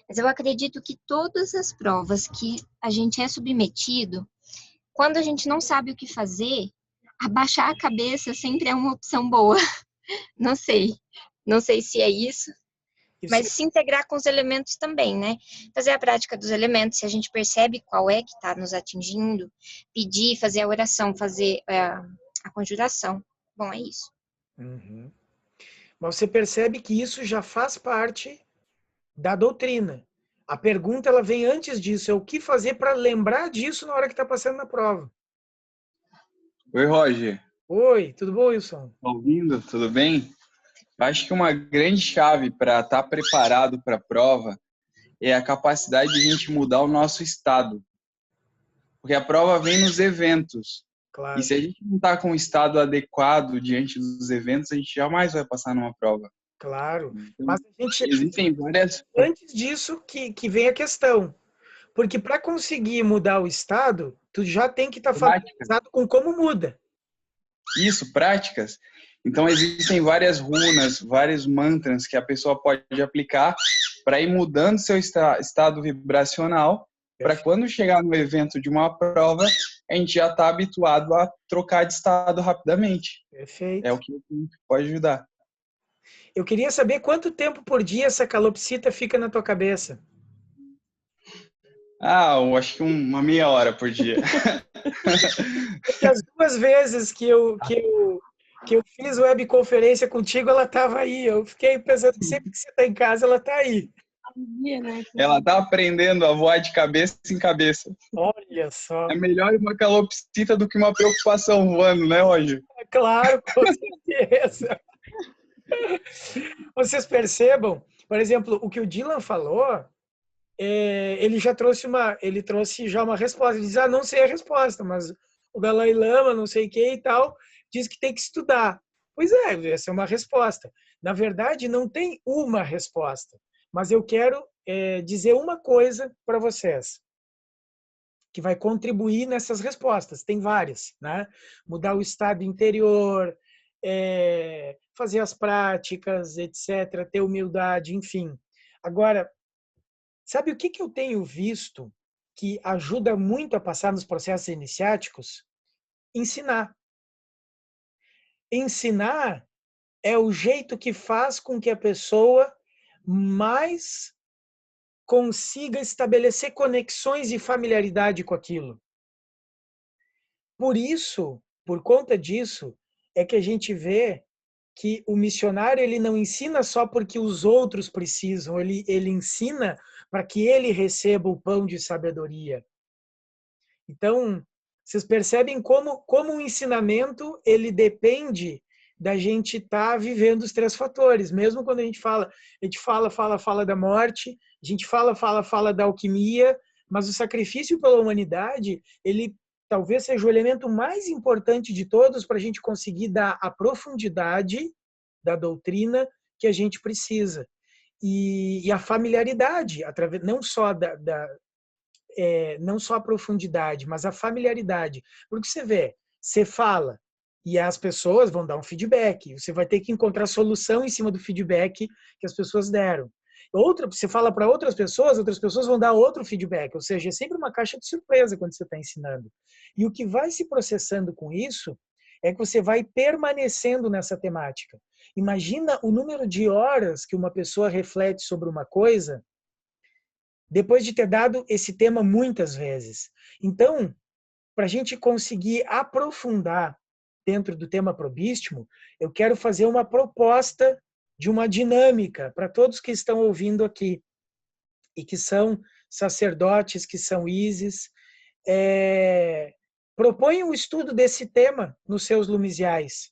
Mas eu acredito que todas as provas que a gente é submetido, quando a gente não sabe o que fazer, abaixar a cabeça sempre é uma opção boa. Não sei se é isso, mas se integrar com os elementos também, né? Fazer a prática dos elementos, se a gente percebe qual é que está nos atingindo, pedir, fazer a oração, fazer a conjuração. Bom, é isso. Uhum. Mas você percebe que isso já faz parte da doutrina. A pergunta ela vem antes disso, é o que fazer para lembrar disso na hora que está passando na prova. Oi, Roger. Oi, tudo bom, Wilson? Tá ouvindo? Tudo bem? Eu acho que uma grande chave para estar preparado para a prova é a capacidade de a gente mudar o nosso estado. Porque a prova vem nos eventos. Claro. E se a gente não está com o estado adequado diante dos eventos, a gente jamais vai passar numa prova. Claro. Então, Mas a gente, existem várias antes disso que vem a questão. Porque para conseguir mudar o estado, tu já tem que estar práticas. familiarizado com como muda. Isso, práticas. Então, existem várias runas, vários mantras que a pessoa pode aplicar para ir mudando seu estado vibracional, para quando chegar no evento de uma prova, a gente já está habituado a trocar de estado rapidamente. Perfeito. É o que pode ajudar. Eu queria saber quanto tempo por dia essa calopsita fica na tua cabeça. Eu acho que uma meia hora por dia. Porque as 2 vezes que eu fiz webconferência contigo, ela estava aí. Eu fiquei pensando que sempre que você está em casa, ela está aí. Ela está aprendendo a voar de cabeça em cabeça. Olha só. É melhor uma calopsita do que uma preocupação voando, né, Roger? Claro, com certeza. Vocês percebam, por exemplo, o que o Dylan falou, ele trouxe já uma resposta. Ele diz, não sei a resposta, mas o Dalai Lama, não sei o que e tal, diz que tem que estudar. Pois é, essa é uma resposta. Na verdade, não tem uma resposta, mas eu quero dizer uma coisa para vocês, que vai contribuir nessas respostas. Tem várias, né? Mudar o estado interior, fazer as práticas, etc., ter humildade, enfim. Agora, sabe o que eu tenho visto que ajuda muito a passar nos processos iniciáticos? Ensinar. Ensinar é o jeito que faz com que a pessoa mais consiga estabelecer conexões e familiaridade com aquilo. Por isso, por conta disso, é que a gente vê que o missionário ele não ensina só porque os outros precisam, ele ensina para que ele receba o pão de sabedoria. Então, vocês percebem como o ensinamento ele depende da gente estar vivendo os 3 fatores. Mesmo quando a gente fala da morte, a gente fala da alquimia, mas o sacrifício pela humanidade, ele talvez seja o elemento mais importante de todos para a gente conseguir dar a profundidade da doutrina que a gente precisa. E a familiaridade, através não só não só a profundidade, mas a familiaridade. Porque você vê, você fala e as pessoas vão dar um feedback. Você vai ter que encontrar solução em cima do feedback que as pessoas deram. Você fala para outras pessoas vão dar outro feedback. Ou seja, é sempre uma caixa de surpresa quando você está ensinando. E o que vai se processando com isso é que você vai permanecendo nessa temática. Imagina o número de horas que uma pessoa reflete sobre uma coisa depois de ter dado esse tema muitas vezes. Então, para a gente conseguir aprofundar dentro do tema probístimo, eu quero fazer uma proposta de uma dinâmica para todos que estão ouvindo aqui e que são sacerdotes, que são ISES. Proponham o estudo desse tema nos seus lumisiais.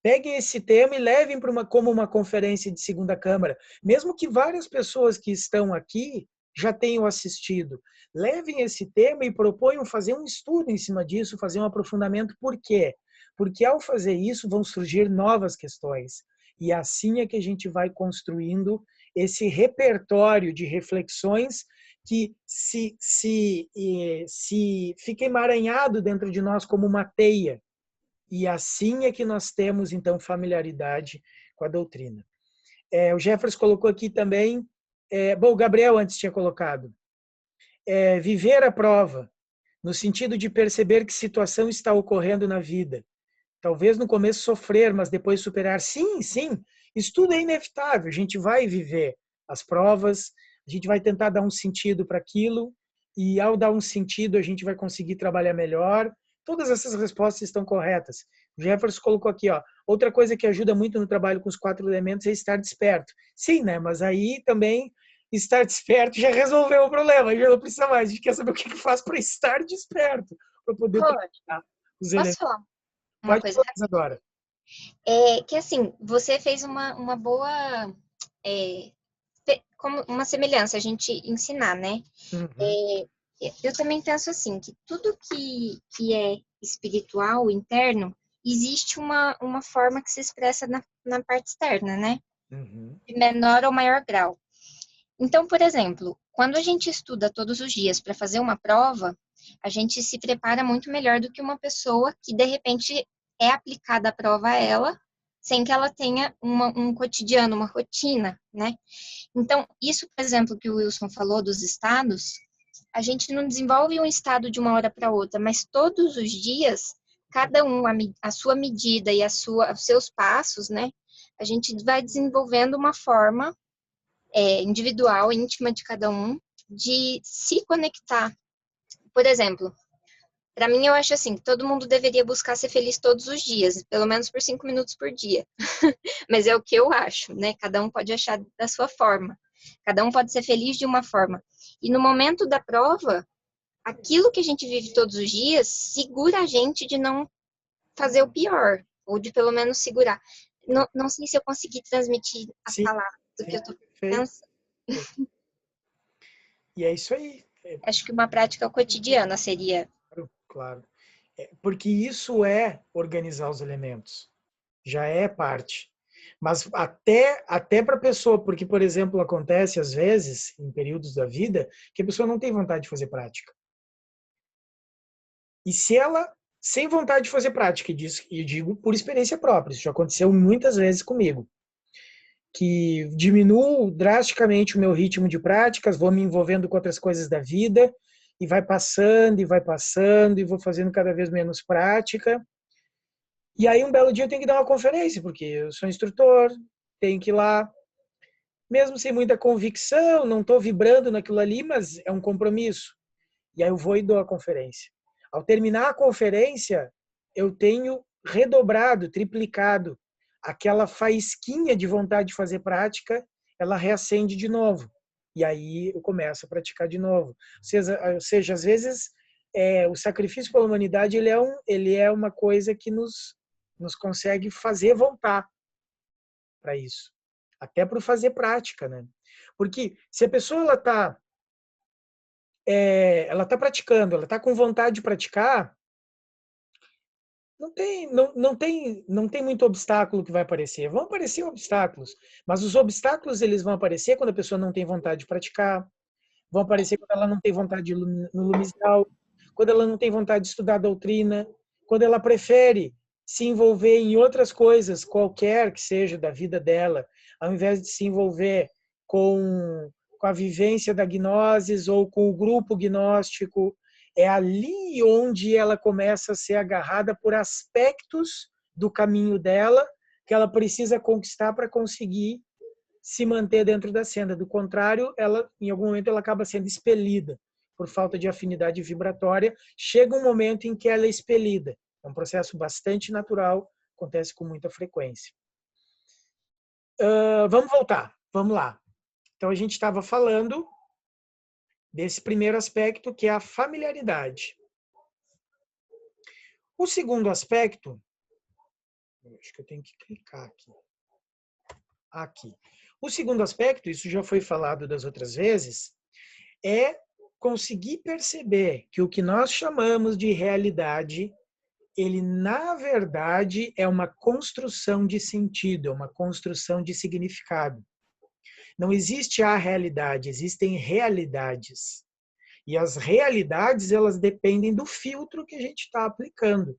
Peguem esse tema e levem como uma conferência de segunda câmara. Mesmo que várias pessoas que estão aqui já tenham assistido. Levem esse tema e proponham fazer um estudo em cima disso, fazer um aprofundamento. Por quê? Porque ao fazer isso vão surgir novas questões. E assim é que a gente vai construindo esse repertório de reflexões que se fica emaranhado dentro de nós como uma teia. E assim é que nós temos, então, familiaridade com a doutrina. O Jefferson colocou aqui também, o Gabriel antes tinha colocado, viver a prova, no sentido de perceber que situação está ocorrendo na vida. Talvez no começo sofrer, mas depois superar. Sim, isso tudo é inevitável. A gente vai viver as provas, a gente vai tentar dar um sentido para aquilo, e ao dar um sentido a gente vai conseguir trabalhar melhor. Todas essas respostas estão corretas. O Jefferson colocou aqui, outra coisa que ajuda muito no trabalho com os 4 elementos é estar desperto. Sim, né? Mas aí também estar desperto já resolveu o problema, já não precisa mais. A gente quer saber o que faz para estar desperto, para poder trabalhar os elementos. Posso falar uma coisa? Agora. Que assim, você fez uma boa como uma semelhança, a gente ensinar, né? Uhum. Eu também penso assim, que tudo que é espiritual, interno, existe uma forma que se expressa na parte externa, né? de menor ou maior grau. Então, por exemplo, quando a gente estuda todos os dias para fazer uma prova, a gente se prepara muito melhor do que uma pessoa que, de repente, é aplicada a prova a ela, sem que ela tenha um cotidiano, uma rotina, né? Então, isso, por exemplo, que o Wilson falou dos estados, a gente não desenvolve um estado de uma hora para outra, mas todos os dias, cada um, a sua medida e os seus passos, né? A gente vai desenvolvendo uma forma individual, íntima de cada um, de se conectar. Por exemplo, para mim eu acho assim, que todo mundo deveria buscar ser feliz todos os dias, pelo menos por 5 minutos por dia. Mas é o que eu acho, né? Cada um pode achar da sua forma. Cada um pode ser feliz de uma forma. E no momento da prova, aquilo que a gente vive todos os dias segura a gente de não fazer o pior, ou de pelo menos segurar. Não sei se eu consegui transmitir as palavras do que eu estou pensando. E é isso aí. Acho que uma prática cotidiana seria. Claro. Porque isso é organizar os elementos. Já é parte. Mas até para a pessoa, porque, por exemplo, acontece às vezes, em períodos da vida, que a pessoa não tem vontade de fazer prática. E se ela, sem vontade de fazer prática, e digo por experiência própria, isso já aconteceu muitas vezes comigo, que diminuo drasticamente o meu ritmo de práticas, vou me envolvendo com outras coisas da vida, e vai passando, e vou fazendo cada vez menos prática. E aí, um belo dia, eu tenho que dar uma conferência, porque eu sou instrutor, tenho que ir lá, mesmo sem muita convicção, não estou vibrando naquilo ali, mas é um compromisso. E aí eu vou e dou a conferência. Ao terminar a conferência, eu tenho redobrado, triplicado aquela faísquinha de vontade de fazer prática, ela reacende de novo. E aí eu começo a praticar de novo. Ou seja, às vezes, o sacrifício pela humanidade ele é uma coisa que nos consegue fazer voltar para isso. Até para fazer prática, né? Porque se a pessoa ela tá praticando, ela tá com vontade de praticar, não tem muito obstáculo que vai aparecer. Vão aparecer obstáculos, mas os obstáculos eles vão aparecer quando a pessoa não tem vontade de praticar, vão aparecer quando ela não tem vontade de ir no lumizal, quando ela não tem vontade de estudar a doutrina, quando ela prefere se envolver em outras coisas, qualquer que seja da vida dela, ao invés de se envolver com a vivência da gnosis ou com o grupo gnóstico. É ali onde ela começa a ser agarrada por aspectos do caminho dela que ela precisa conquistar para conseguir se manter dentro da senda. Do contrário, ela, em algum momento, ela acaba sendo expelida por falta de afinidade vibratória. Chega um momento em que ela é expelida. É um processo bastante natural, acontece com muita frequência. Vamos voltar, vamos lá. Então, a gente estava falando desse primeiro aspecto, que é a familiaridade. O segundo aspecto, acho que eu tenho que clicar aqui. O segundo aspecto, isso já foi falado das outras vezes, é conseguir perceber que o que nós chamamos de realidade, ele na verdade é uma construção de sentido, é uma construção de significado. Não existe a realidade, existem realidades. E as realidades, elas dependem do filtro que a gente está aplicando.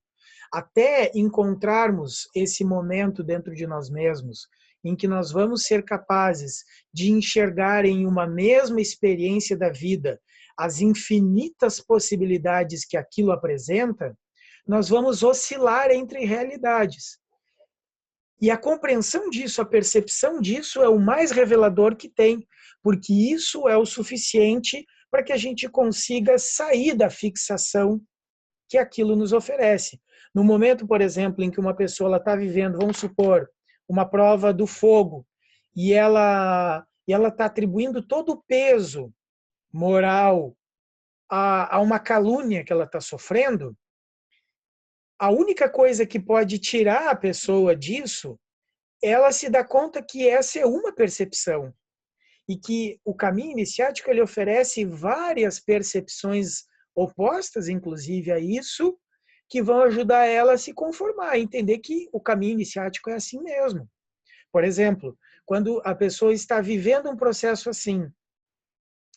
Até encontrarmos esse momento dentro de nós mesmos, em que nós vamos ser capazes de enxergar em uma mesma experiência da vida as infinitas possibilidades que aquilo apresenta, nós vamos oscilar entre realidades. E a compreensão disso, a percepção disso é o mais revelador que tem, porque isso é o suficiente para que a gente consiga sair da fixação que aquilo nos oferece. No momento, por exemplo, em que uma pessoa está vivendo, vamos supor, uma prova do fogo, e ela está atribuindo todo o peso moral a uma calúnia que ela está sofrendo, a única coisa que pode tirar a pessoa disso, ela se dá conta que essa é uma percepção. E que o caminho iniciático ele oferece várias percepções opostas, inclusive, a isso, que vão ajudar ela a se conformar, a entender que o caminho iniciático é assim mesmo. Por exemplo, quando a pessoa está vivendo um processo assim,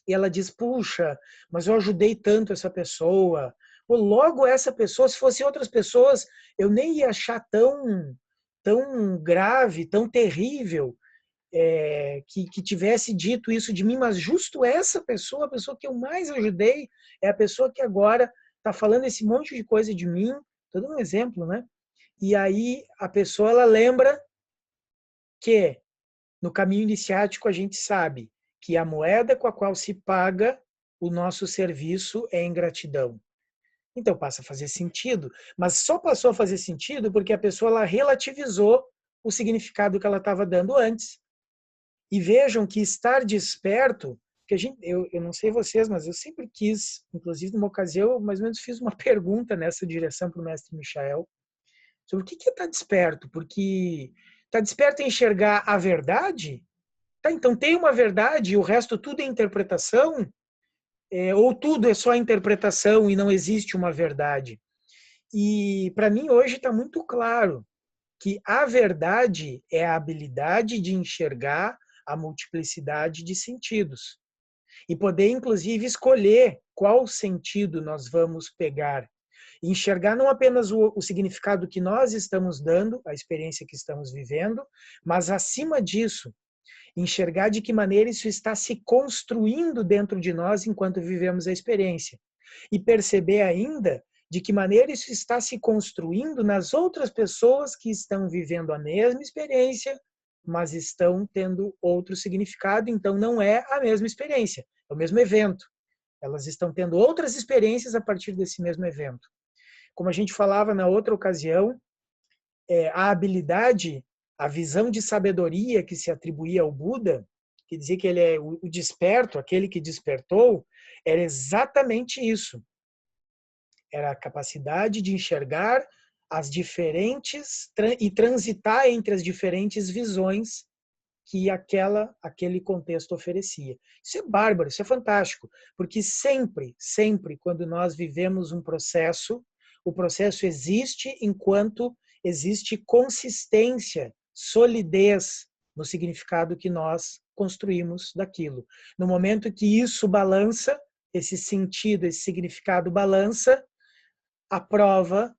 e ela diz, puxa, mas eu ajudei tanto essa pessoa, ou logo essa pessoa, se fossem outras pessoas, eu nem ia achar tão grave, tão terrível, que tivesse dito isso de mim, mas justo essa pessoa, a pessoa que eu mais ajudei, é a pessoa que agora está falando esse monte de coisa de mim, estou dando um exemplo, né? E aí a pessoa, ela lembra que no caminho iniciático a gente sabe que a moeda com a qual se paga o nosso serviço é ingratidão. Então passa a fazer sentido, mas só passou a fazer sentido porque a pessoa ela relativizou o significado que ela estava dando antes. E vejam que estar desperto, que eu não sei vocês, mas eu sempre quis, inclusive numa ocasião, eu mais ou menos fiz uma pergunta nessa direção para o mestre Michael, sobre o que é estar desperto, porque estar desperto é enxergar a verdade? Tá, então tem uma verdade e o resto tudo é interpretação? Ou tudo é só interpretação e não existe uma verdade? E para mim hoje está muito claro que a verdade é a habilidade de enxergar a multiplicidade de sentidos e poder, inclusive, escolher qual sentido nós vamos pegar. E enxergar não apenas o significado que nós estamos dando, a experiência que estamos vivendo, mas, acima disso, enxergar de que maneira isso está se construindo dentro de nós enquanto vivemos a experiência. E perceber ainda de que maneira isso está se construindo nas outras pessoas que estão vivendo a mesma experiência, mas estão tendo outro significado, então não é a mesma experiência, é o mesmo evento. Elas estão tendo outras experiências a partir desse mesmo evento. Como a gente falava na outra ocasião, a habilidade, a visão de sabedoria que se atribuía ao Buda, que dizia que ele é o desperto, aquele que despertou, era exatamente isso. Era a capacidade de enxergar as diferentes e transitar entre as diferentes visões que aquele contexto oferecia. Isso é bárbaro, isso é fantástico, porque sempre, quando nós vivemos um processo, o processo existe enquanto existe consistência, solidez no significado que nós construímos daquilo. No momento que isso balança, esse sentido, esse significado balança, a prova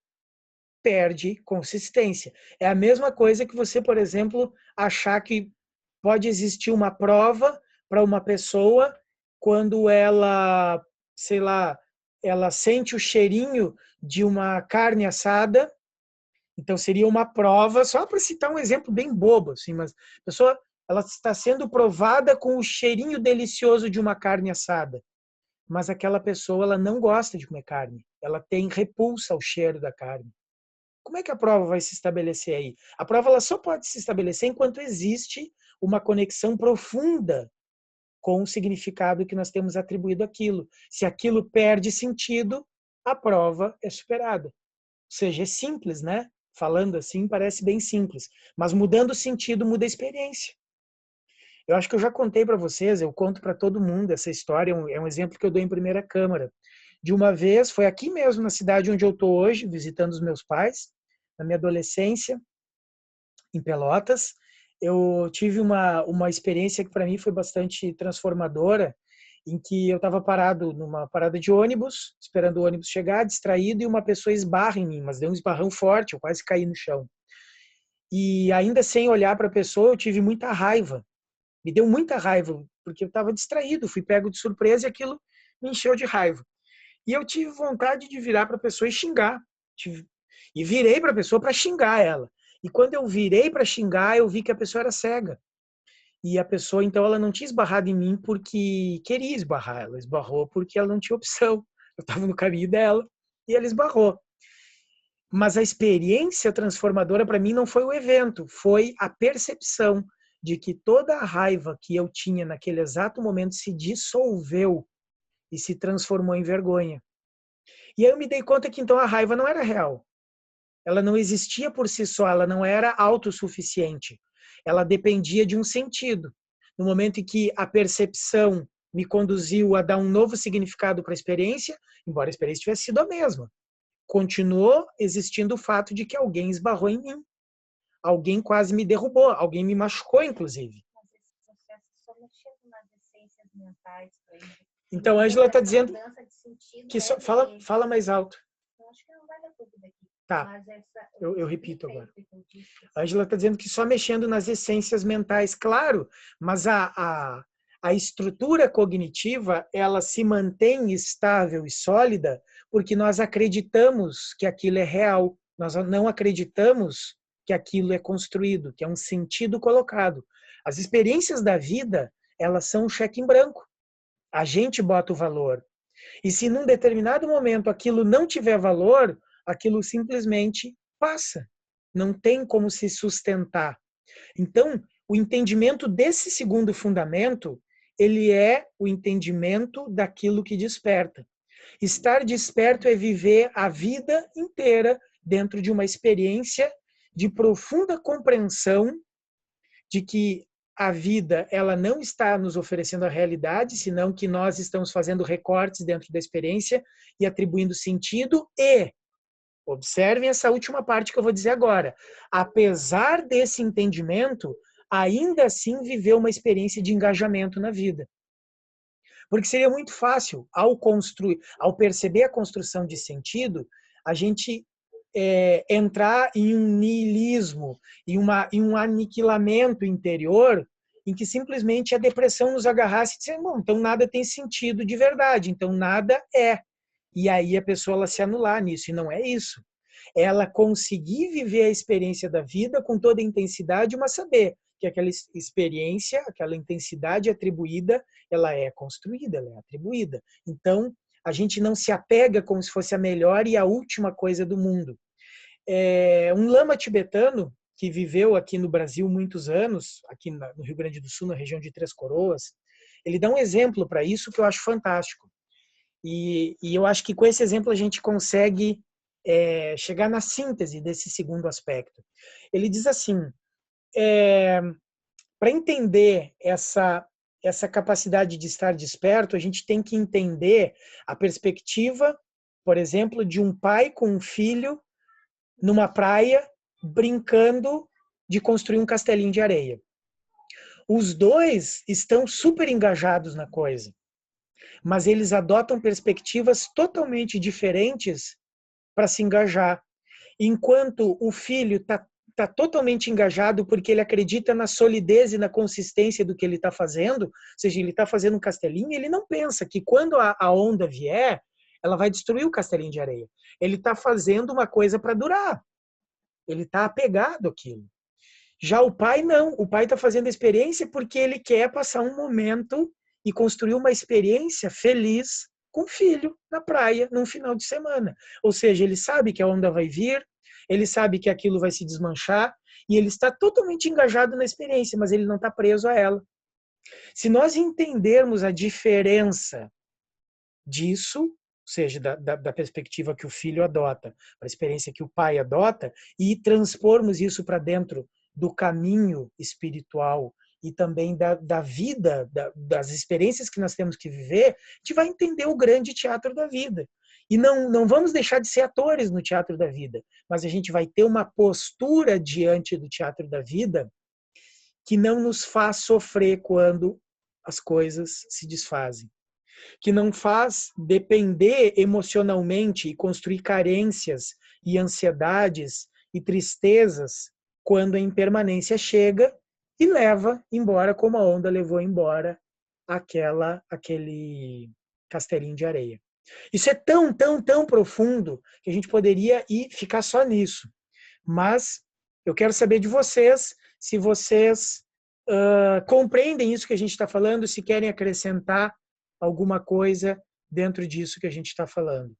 perde consistência. É a mesma coisa que você, por exemplo, achar que pode existir uma prova para uma pessoa quando ela, sei lá, ela sente o cheirinho de uma carne assada. Então seria uma prova, só para citar um exemplo bem bobo, assim, mas a pessoa ela está sendo provada com o cheirinho delicioso de uma carne assada. Mas aquela pessoa ela não gosta de comer carne, ela tem repulsa ao cheiro da carne. Como é que a prova vai se estabelecer aí? A prova ela só pode se estabelecer enquanto existe uma conexão profunda com o significado que nós temos atribuído àquilo. Se aquilo perde sentido, a prova é superada. Ou seja, é simples, né? Falando assim, parece bem simples. Mas mudando o sentido, muda a experiência. Eu acho que eu já contei para vocês, eu conto para todo mundo essa história, é um exemplo que eu dou em primeira câmara. De uma vez, foi aqui mesmo na cidade onde eu estou hoje, visitando os meus pais, na minha adolescência, em Pelotas. Eu tive uma experiência que para mim foi bastante transformadora, em que eu estava parado numa parada de ônibus, esperando o ônibus chegar, distraído, e uma pessoa esbarra em mim, mas deu um esbarrão forte, eu quase caí no chão. E ainda sem olhar para a pessoa, eu tive muita raiva. Me deu muita raiva, porque eu estava distraído, fui pego de surpresa e aquilo me encheu de raiva. E eu tive vontade de virar para a pessoa e xingar. E virei para a pessoa para xingar ela. E quando eu virei para xingar, eu vi que a pessoa era cega. E a pessoa, então, ela não tinha esbarrado em mim porque queria esbarrar. Ela esbarrou porque ela não tinha opção. Eu estava no caminho dela e ela esbarrou. Mas a experiência transformadora para mim não foi o evento, foi a percepção de que toda a raiva que eu tinha naquele exato momento se dissolveu e se transformou em vergonha. E aí eu me dei conta que então a raiva não era real. Ela não existia por si só, ela não era autossuficiente. Ela dependia de um sentido. No momento em que a percepção me conduziu a dar um novo significado para a experiência, embora a experiência tivesse sido a mesma, continuou existindo o fato de que alguém esbarrou em mim. alguém quase me derrubou, alguém me machucou, inclusive. Então, a Ângela está dizendo que só, fala mais alto. Tá, eu repito agora. A Ângela está dizendo que só mexendo nas essências mentais, claro, mas a estrutura cognitiva, ela se mantém estável e sólida porque nós acreditamos que aquilo é real. Nós não acreditamos que aquilo é construído, que é um sentido colocado. As experiências da vida, elas são um cheque em branco. A gente bota o valor. E se num determinado momento aquilo não tiver valor, aquilo simplesmente passa. Não tem como se sustentar. Então, o entendimento desse segundo fundamento, ele é o entendimento daquilo que desperta. Estar desperto é viver a vida inteira dentro de uma experiência de profunda compreensão de que a vida ela não está nos oferecendo a realidade, senão que nós estamos fazendo recortes dentro da experiência e atribuindo sentido e, observem essa última parte que eu vou dizer agora, apesar desse entendimento, ainda assim viver uma experiência de engajamento na vida. Porque seria muito fácil, ao perceber a construção de sentido, a gente entrar em um niilismo, em um aniquilamento interior, em que simplesmente a depressão nos agarrasse e dizer, bom, então nada tem sentido de verdade, então nada é. E aí a pessoa ela se anular nisso, e não é isso. Ela conseguir viver a experiência da vida com toda a intensidade, mas saber que aquela experiência, aquela intensidade atribuída, ela é construída, ela é atribuída. Então, a gente não se apega como se fosse a melhor e a última coisa do mundo. Um lama tibetano, que viveu aqui no Brasil muitos anos, aqui no Rio Grande do Sul, na região de Três Coroas, ele dá um exemplo para isso que eu acho fantástico. E eu acho que com esse exemplo a gente consegue chegar na síntese desse segundo aspecto. Ele diz assim, para entender essa capacidade de estar desperto, a gente tem que entender a perspectiva, por exemplo, de um pai com um filho numa praia, brincando de construir um castelinho de areia. Os dois estão super engajados na coisa, mas eles adotam perspectivas totalmente diferentes para se engajar. Enquanto o filho está totalmente engajado porque ele acredita na solidez e na consistência do que ele está fazendo, ou seja, ele está fazendo um castelinho, ele não pensa que quando a onda vier, ela vai destruir o castelinho de areia. Ele está fazendo uma coisa para durar. Ele está apegado àquilo. Já o pai não. O pai está fazendo a experiência porque ele quer passar um momento e construir uma experiência feliz com o filho na praia num final de semana. Ou seja, ele sabe que a onda vai vir, ele sabe que aquilo vai se desmanchar e ele está totalmente engajado na experiência, mas ele não está preso a ela. Se nós entendermos a diferença disso, ou seja, da perspectiva que o filho adota, para a experiência que o pai adota, e transpormos isso para dentro do caminho espiritual e também da vida, das experiências que nós temos que viver, a gente vai entender o grande teatro da vida. E não vamos deixar de ser atores no teatro da vida, mas a gente vai ter uma postura diante do teatro da vida que não nos faz sofrer quando as coisas se desfazem, que não faz depender emocionalmente e construir carências e ansiedades e tristezas quando a impermanência chega e leva embora, como a onda levou embora aquele castelinho de areia. Isso é tão, tão, tão profundo que a gente poderia ficar só nisso. Mas eu quero saber de vocês, se vocês compreendem isso que a gente está falando, se querem acrescentar alguma coisa dentro disso que a gente está falando.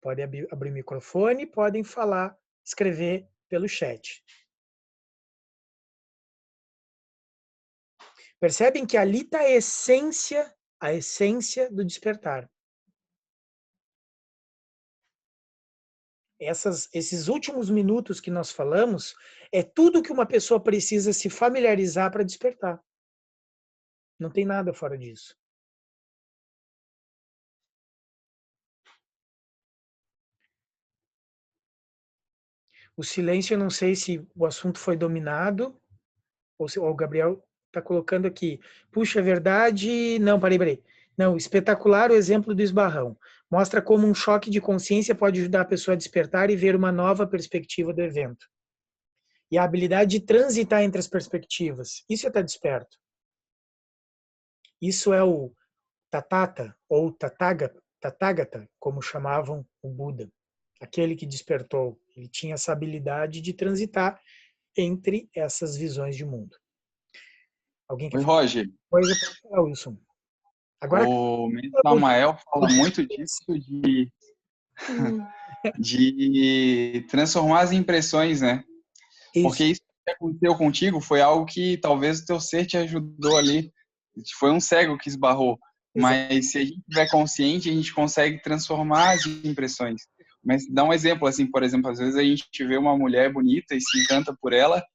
Podem abrir o microfone, podem falar, escrever pelo chat. Percebem que ali está a essência do despertar. Esses últimos minutos que nós falamos é tudo que uma pessoa precisa se familiarizar para despertar. Não tem nada fora disso. O silêncio, eu não sei se o assunto foi dominado, ou se o Gabriel está colocando aqui. Puxa, é verdade. Não, peraí. Não, espetacular o exemplo do esbarrão. Mostra como um choque de consciência pode ajudar a pessoa a despertar e ver uma nova perspectiva do evento. E a habilidade de transitar entre as perspectivas. Isso é estar desperto. Isso é o Tathata, ou Tathagata, como chamavam o Buda. Aquele que despertou. Ele tinha essa habilidade de transitar entre essas visões de mundo. Alguém quer Oi, falar Roger. coisa? Pode falar, Wilson. Agora, O Mestre Samael fala muito disso de transformar as impressões, né? Porque isso. isso que aconteceu contigo foi algo que talvez o teu ser te ajudou ali. Foi um cego que esbarrou. Mas se a gente estiver consciente, a gente consegue transformar as impressões. Mas dá um exemplo, assim, por exemplo, às vezes a gente vê uma mulher bonita e se encanta por ela,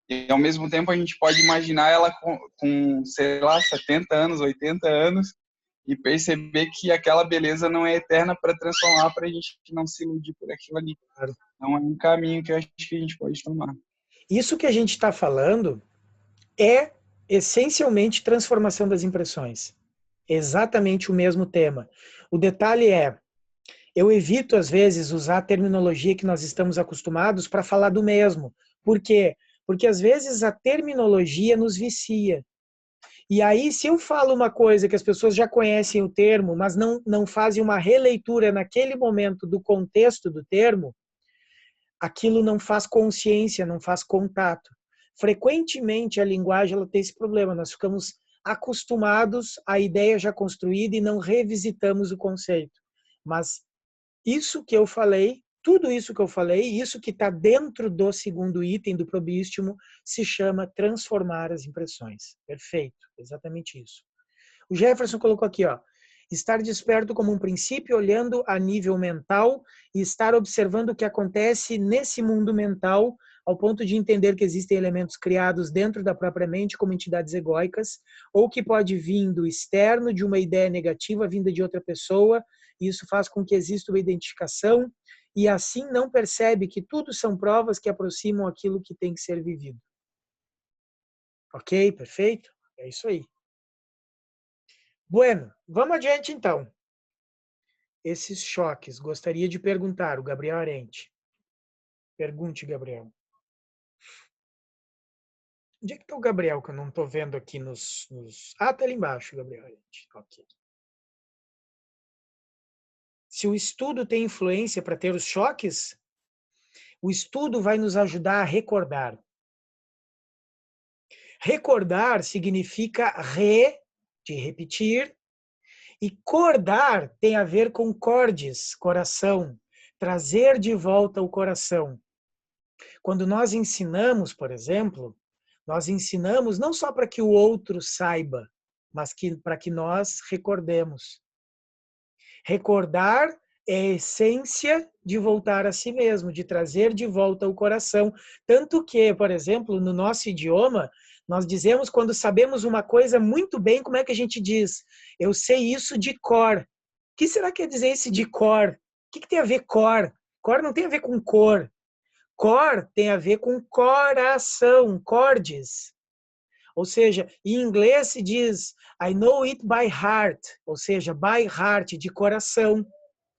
e ao mesmo tempo a gente pode imaginar ela com sei lá, 70 anos, 80 anos, e perceber que aquela beleza não é eterna para transformar, para a gente não se iludir por aquilo ali. Claro. Então é um caminho que eu acho que a gente pode tomar. Isso que a gente está falando é essencialmente transformação das impressões. Exatamente o mesmo tema. O detalhe é, eu evito às vezes usar a terminologia que nós estamos acostumados para falar do mesmo. Por quê? Porque às vezes a terminologia nos vicia. E aí, se eu falo uma coisa que as pessoas já conhecem o termo, mas não fazem uma releitura naquele momento do contexto do termo, aquilo não faz consciência, não faz contato. Frequentemente a linguagem ela tem esse problema, nós ficamos acostumados à ideia já construída e não revisitamos o conceito. Mas isso que eu falei, tudo isso que eu falei, isso que está dentro do segundo item do probístimo, se chama transformar as impressões. Perfeito, exatamente isso. O Jefferson colocou aqui, ó, estar desperto como um princípio, olhando a nível mental e estar observando o que acontece nesse mundo mental, ao ponto de entender que existem elementos criados dentro da própria mente como entidades egóicas, ou que pode vir do externo, de uma ideia negativa vinda de outra pessoa, e isso faz com que exista uma identificação, e assim não percebe que tudo são provas que aproximam aquilo que tem que ser vivido. Ok? Perfeito? É isso aí. Bueno, vamos adiante então. Esses choques, gostaria de perguntar, o Gabriel Arente. Pergunte, Gabriel. Onde é que está o Gabriel, que eu não estou vendo aqui nos... Ah, está ali embaixo, Gabriel Arente. Ok. Se o estudo tem influência para ter os choques, o estudo vai nos ajudar a recordar. Recordar significa de repetir, e cordar tem a ver com cordes, coração, trazer de volta o coração. Quando nós ensinamos, por exemplo, nós ensinamos não só para que o outro saiba, mas para que nós recordemos. Recordar é a essência de voltar a si mesmo, de trazer de volta o coração. Tanto que, por exemplo, no nosso idioma, nós dizemos, quando sabemos uma coisa muito bem, como é que a gente diz? Eu sei isso de cor. O que será que quer dizer esse de cor? O que tem a ver cor? Cor não tem a ver com cor. Cor tem a ver com coração, cordes. Ou seja, em inglês se diz I know it by heart, ou seja, by heart, de coração.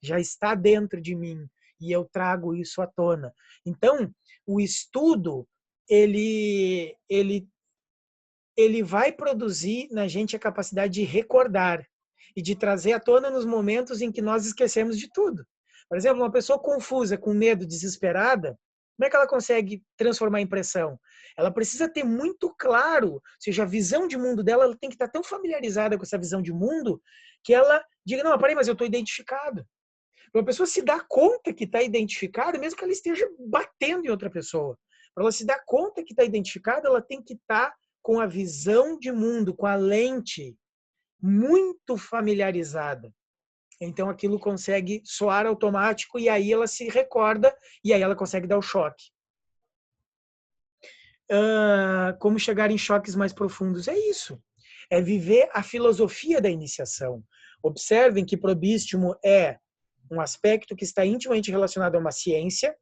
Já está dentro de mim e eu trago isso à tona. Então, o estudo, ele vai produzir na gente a capacidade de recordar e de trazer à tona nos momentos em que nós esquecemos de tudo. Por exemplo, uma pessoa confusa, com medo, desesperada, como é que ela consegue transformar a impressão? Ela precisa ter muito claro, ou seja, a visão de mundo dela, ela tem que estar tão familiarizada com essa visão de mundo que ela diga, não, peraí, mas eu estou identificado. Para a pessoa se dar conta que está identificada, mesmo que ela esteja batendo em outra pessoa, para ela se dar conta que está identificada, ela tem que estar com a visão de mundo, com a lente muito familiarizada. Então aquilo consegue soar automático e aí ela se recorda e aí ela consegue dar o choque. Como chegar em choques mais profundos? É isso. É viver a filosofia da iniciação. Observem que probístimo é um aspecto que está intimamente relacionado a uma ciência.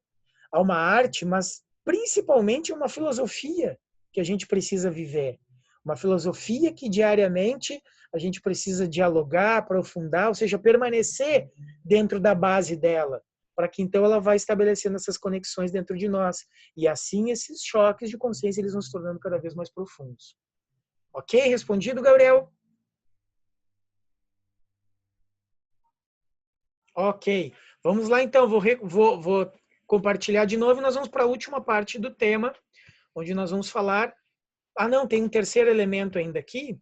a uma arte, mas principalmente uma filosofia que a gente precisa viver. Uma filosofia que diariamente a gente precisa dialogar, aprofundar, ou seja, permanecer dentro da base dela, para que então ela vai estabelecendo essas conexões dentro de nós. E assim esses choques de consciência eles vão se tornando cada vez mais profundos. Ok? Respondido, Gabriel? Ok. Vamos lá então, vou compartilhar de novo e nós vamos para a última parte do tema, onde nós vamos falar... Ah, não, tem um terceiro elemento ainda aqui,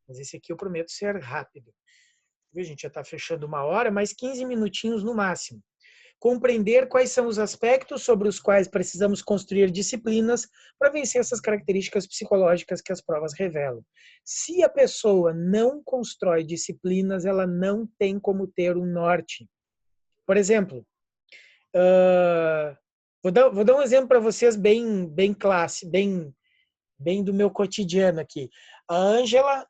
mas esse aqui eu prometo ser rápido. A gente já está fechando 1 hora, mais 15 minutinhos no máximo. Compreender quais são os aspectos sobre os quais precisamos construir disciplinas para vencer essas características psicológicas que as provas revelam. Se a pessoa não constrói disciplinas, ela não tem como ter um norte. Por exemplo, vou dar um exemplo para vocês bem clássico, bem do meu cotidiano aqui. A Ângela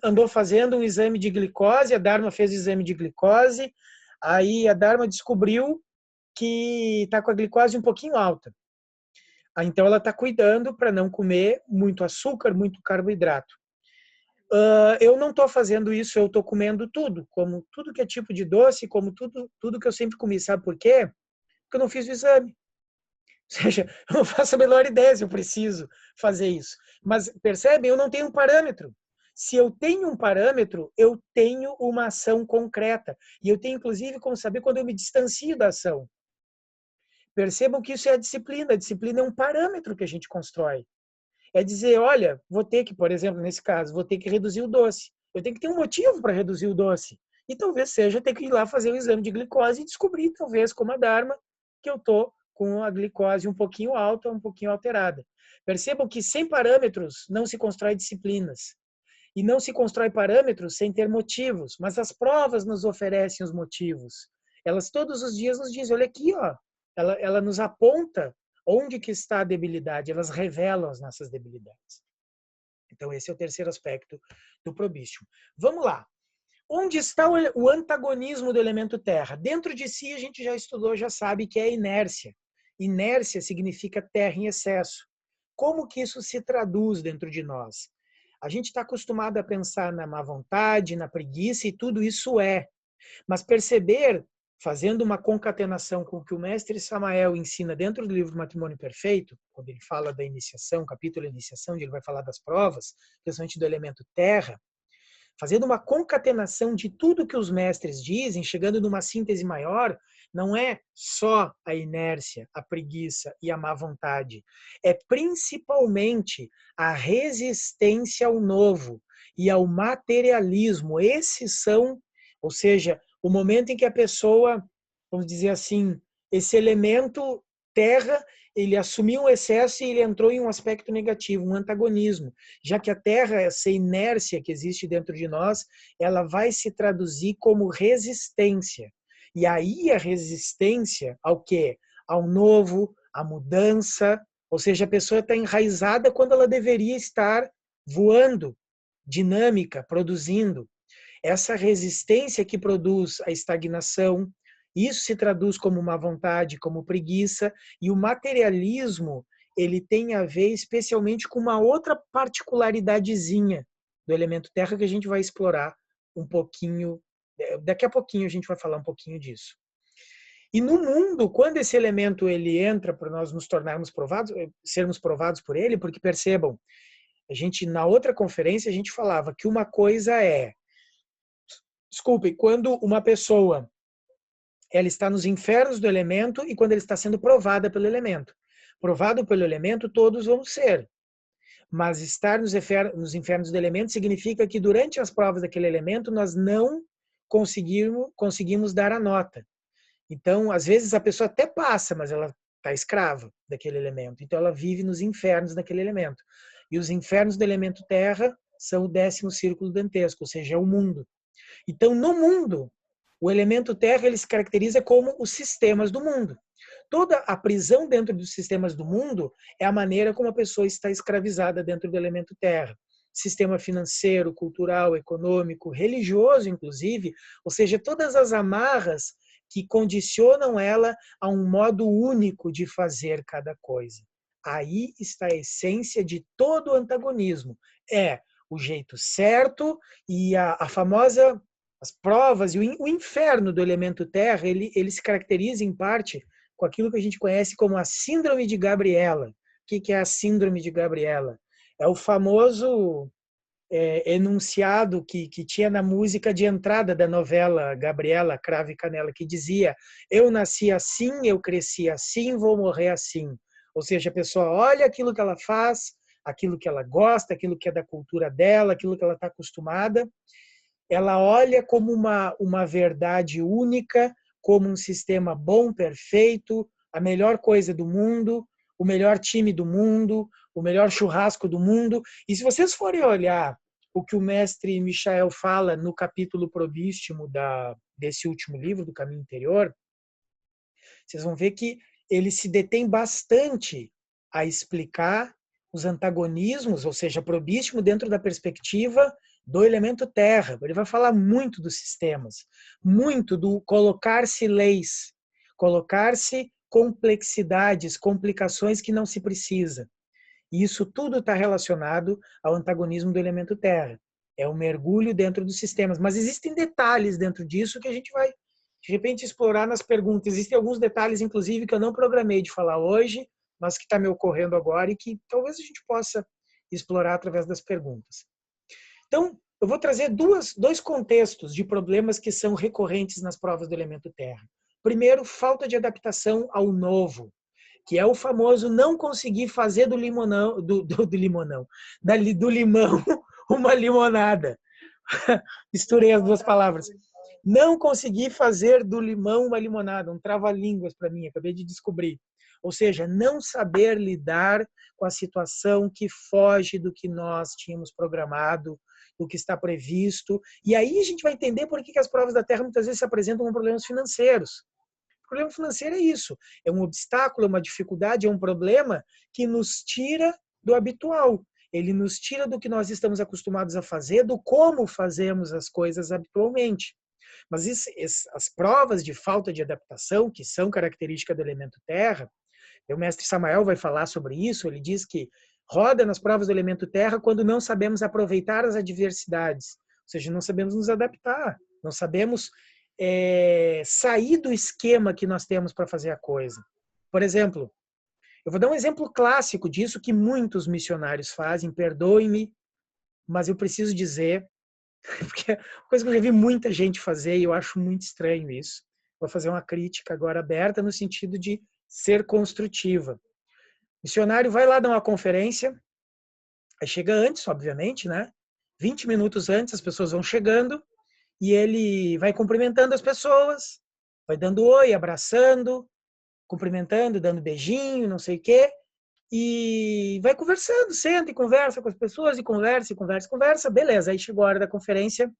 andou fazendo um exame de glicose, a Dharma fez o exame de glicose, aí a Dharma descobriu que está com a glicose um pouquinho alta. Então ela está cuidando para não comer muito açúcar, muito carboidrato. Eu não estou fazendo isso, eu estou comendo tudo, como tudo que é tipo de doce, como tudo que eu sempre comi. Sabe por quê? Porque eu não fiz o exame. Ou seja, eu não faço a menor ideia se eu preciso fazer isso. Mas percebem, eu não tenho um parâmetro. Se eu tenho um parâmetro, eu tenho uma ação concreta. E eu tenho, inclusive, como saber quando eu me distancio da ação. Percebam que isso é a disciplina. A disciplina é um parâmetro que a gente constrói. É dizer, olha, vou ter que, por exemplo, nesse caso, vou ter que reduzir o doce. Eu tenho que ter um motivo para reduzir o doce. E talvez seja ter que ir lá fazer o exame de glicose e descobrir, talvez, como a Dharma, que eu estou com a glicose um pouquinho alta, um pouquinho alterada. Percebam que sem parâmetros não se constrói disciplinas. E não se constrói parâmetros sem ter motivos. Mas as provas nos oferecem os motivos. Elas todos os dias nos dizem, olha aqui, ó, ela nos aponta onde que está a debilidade, elas revelam as nossas debilidades. Então esse é o terceiro aspecto do probístium. Vamos lá. Onde está o antagonismo do elemento terra? Dentro de si a gente já estudou, já sabe que é inércia. Inércia significa terra em excesso. Como que isso se traduz dentro de nós? A gente está acostumado a pensar na má vontade, na preguiça, e tudo isso é. Mas perceber, fazendo uma concatenação com o que o mestre Samael ensina dentro do livro Matrimônio Perfeito, quando ele fala da iniciação, capítulo iniciação, onde ele vai falar das provas, principalmente do elemento terra, fazendo uma concatenação de tudo que os mestres dizem, chegando numa síntese maior, não é só a inércia, a preguiça e a má vontade. É principalmente a resistência ao novo e ao materialismo. Esses são, ou seja, o momento em que a pessoa, vamos dizer assim, esse elemento terra, ele assumiu um excesso e ele entrou em um aspecto negativo, um antagonismo. Já que a terra, essa inércia que existe dentro de nós, ela vai se traduzir como resistência. E aí a resistência ao quê? Ao novo, à mudança, ou seja, a pessoa está enraizada quando ela deveria estar voando, dinâmica, produzindo. Essa resistência que produz a estagnação, isso se traduz como má vontade, como preguiça, e o materialismo, ele tem a ver especialmente com uma outra particularidadezinha do elemento terra que a gente vai explorar um pouquinho, daqui a pouquinho a gente vai falar um pouquinho disso. E no mundo, quando esse elemento ele entra para nós nos tornarmos provados, sermos provados por ele, porque percebam, a gente na outra conferência a gente falava que uma coisa é, desculpe, quando uma pessoa ela está nos infernos do elemento e quando ele está sendo provada pelo elemento. Provado pelo elemento, todos vão ser. Mas estar nos infernos do elemento significa que durante as provas daquele elemento nós não conseguimos dar a nota. Então, às vezes a pessoa até passa, mas ela está escrava daquele elemento. Então ela vive nos infernos daquele elemento. E os infernos do elemento terra são o 10º círculo dantesco, ou seja, é o mundo. Então, no mundo, o elemento terra ele se caracteriza como os sistemas do mundo. Toda a prisão dentro dos sistemas do mundo é a maneira como a pessoa está escravizada dentro do elemento terra. Sistema financeiro, cultural, econômico, religioso, inclusive, ou seja, todas as amarras que condicionam ela a um modo único de fazer cada coisa. Aí está a essência de todo o antagonismo. É o jeito certo e a famosa, as provas e o inferno do elemento terra, ele se caracteriza em parte com aquilo que a gente conhece como a síndrome de Gabriela. O que é a síndrome de Gabriela? É o famoso enunciado que tinha na música de entrada da novela Gabriela, Cravo e Canela, que dizia: eu nasci assim, eu cresci assim, vou morrer assim. Ou seja, a pessoa olha aquilo que ela faz, aquilo que ela gosta, aquilo que é da cultura dela, aquilo que ela está acostumada, ela olha como uma verdade única, como um sistema bom, perfeito, a melhor coisa do mundo, o melhor time do mundo, o melhor churrasco do mundo. E se vocês forem olhar o que o mestre Michael fala no capítulo probístimo desse último livro, do Caminho Interior, vocês vão ver que ele se detém bastante a explicar os antagonismos, ou seja, probístimo dentro da perspectiva do elemento terra. Ele vai falar muito dos sistemas, muito do colocar-se leis, colocar-se complexidades, complicações que não se precisa. E isso tudo está relacionado ao antagonismo do elemento terra. É um mergulho dentro dos sistemas. Mas existem detalhes dentro disso que a gente vai, de repente, explorar nas perguntas. Existem alguns detalhes, inclusive, que eu não programei de falar hoje, mas que está me ocorrendo agora e que talvez a gente possa explorar através das perguntas. Então, eu vou trazer dois contextos de problemas que são recorrentes nas provas do elemento terra. Primeiro, falta de adaptação ao novo, que é o famoso não conseguir fazer do limão uma limonada. Misturei as duas palavras. Não conseguir fazer do limão uma limonada, um trava-línguas para mim, acabei de descobrir. Ou seja, não saber lidar com a situação que foge do que nós tínhamos programado, do que está previsto. E aí a gente vai entender por que as provas da Terra muitas vezes se apresentam com problemas financeiros. O problema financeiro é isso. É um obstáculo, é uma dificuldade, é um problema que nos tira do habitual. Ele nos tira do que nós estamos acostumados a fazer, do como fazemos as coisas habitualmente. Mas as provas de falta de adaptação, que são características do elemento terra, o mestre Samael vai falar sobre isso, ele diz que roda nas provas do elemento terra quando não sabemos aproveitar as adversidades, ou seja, não sabemos nos adaptar, não sabemos sair do esquema que nós temos para fazer a coisa. Por exemplo, eu vou dar um exemplo clássico disso que muitos missionários fazem, perdoem-me, mas eu preciso dizer, porque é uma coisa que eu já vi muita gente fazer e eu acho muito estranho isso. Vou fazer uma crítica agora aberta no sentido de ser construtiva. O missionário vai lá dar uma conferência, aí chega antes, obviamente, né? 20 minutos antes, as pessoas vão chegando e ele vai cumprimentando as pessoas, vai dando oi, abraçando, cumprimentando, dando beijinho, não sei o quê, e vai conversando, senta e conversa com as pessoas, e conversa, beleza. Aí chegou a hora da conferência,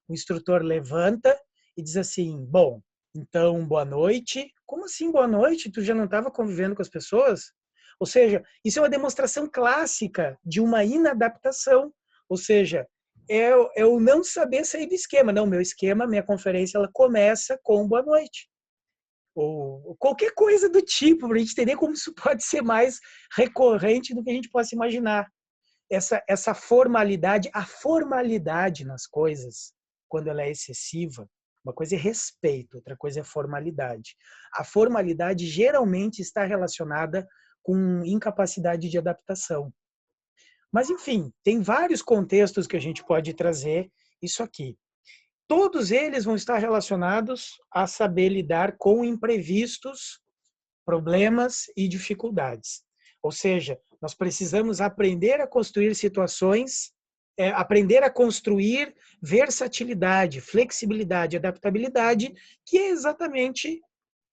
o instrutor levanta e diz assim: bom, então, boa noite. Como assim, boa noite? Tu já não estava convivendo com as pessoas? Ou seja, isso é uma demonstração clássica de uma inadaptação. Ou seja, é o não saber sair do esquema. Não, meu esquema, minha conferência, ela começa com boa noite. Ou qualquer coisa do tipo, para a gente entender como isso pode ser mais recorrente do que a gente possa imaginar. Essa formalidade, a formalidade nas coisas, quando ela é excessiva, uma coisa é respeito, outra coisa é formalidade. A formalidade geralmente está relacionada com incapacidade de adaptação. Mas, enfim, tem vários contextos que a gente pode trazer isso aqui. Todos eles vão estar relacionados a saber lidar com imprevistos, problemas e dificuldades. Ou seja, nós precisamos aprender a construir situações, aprender a construir versatilidade, flexibilidade, adaptabilidade, que é exatamente,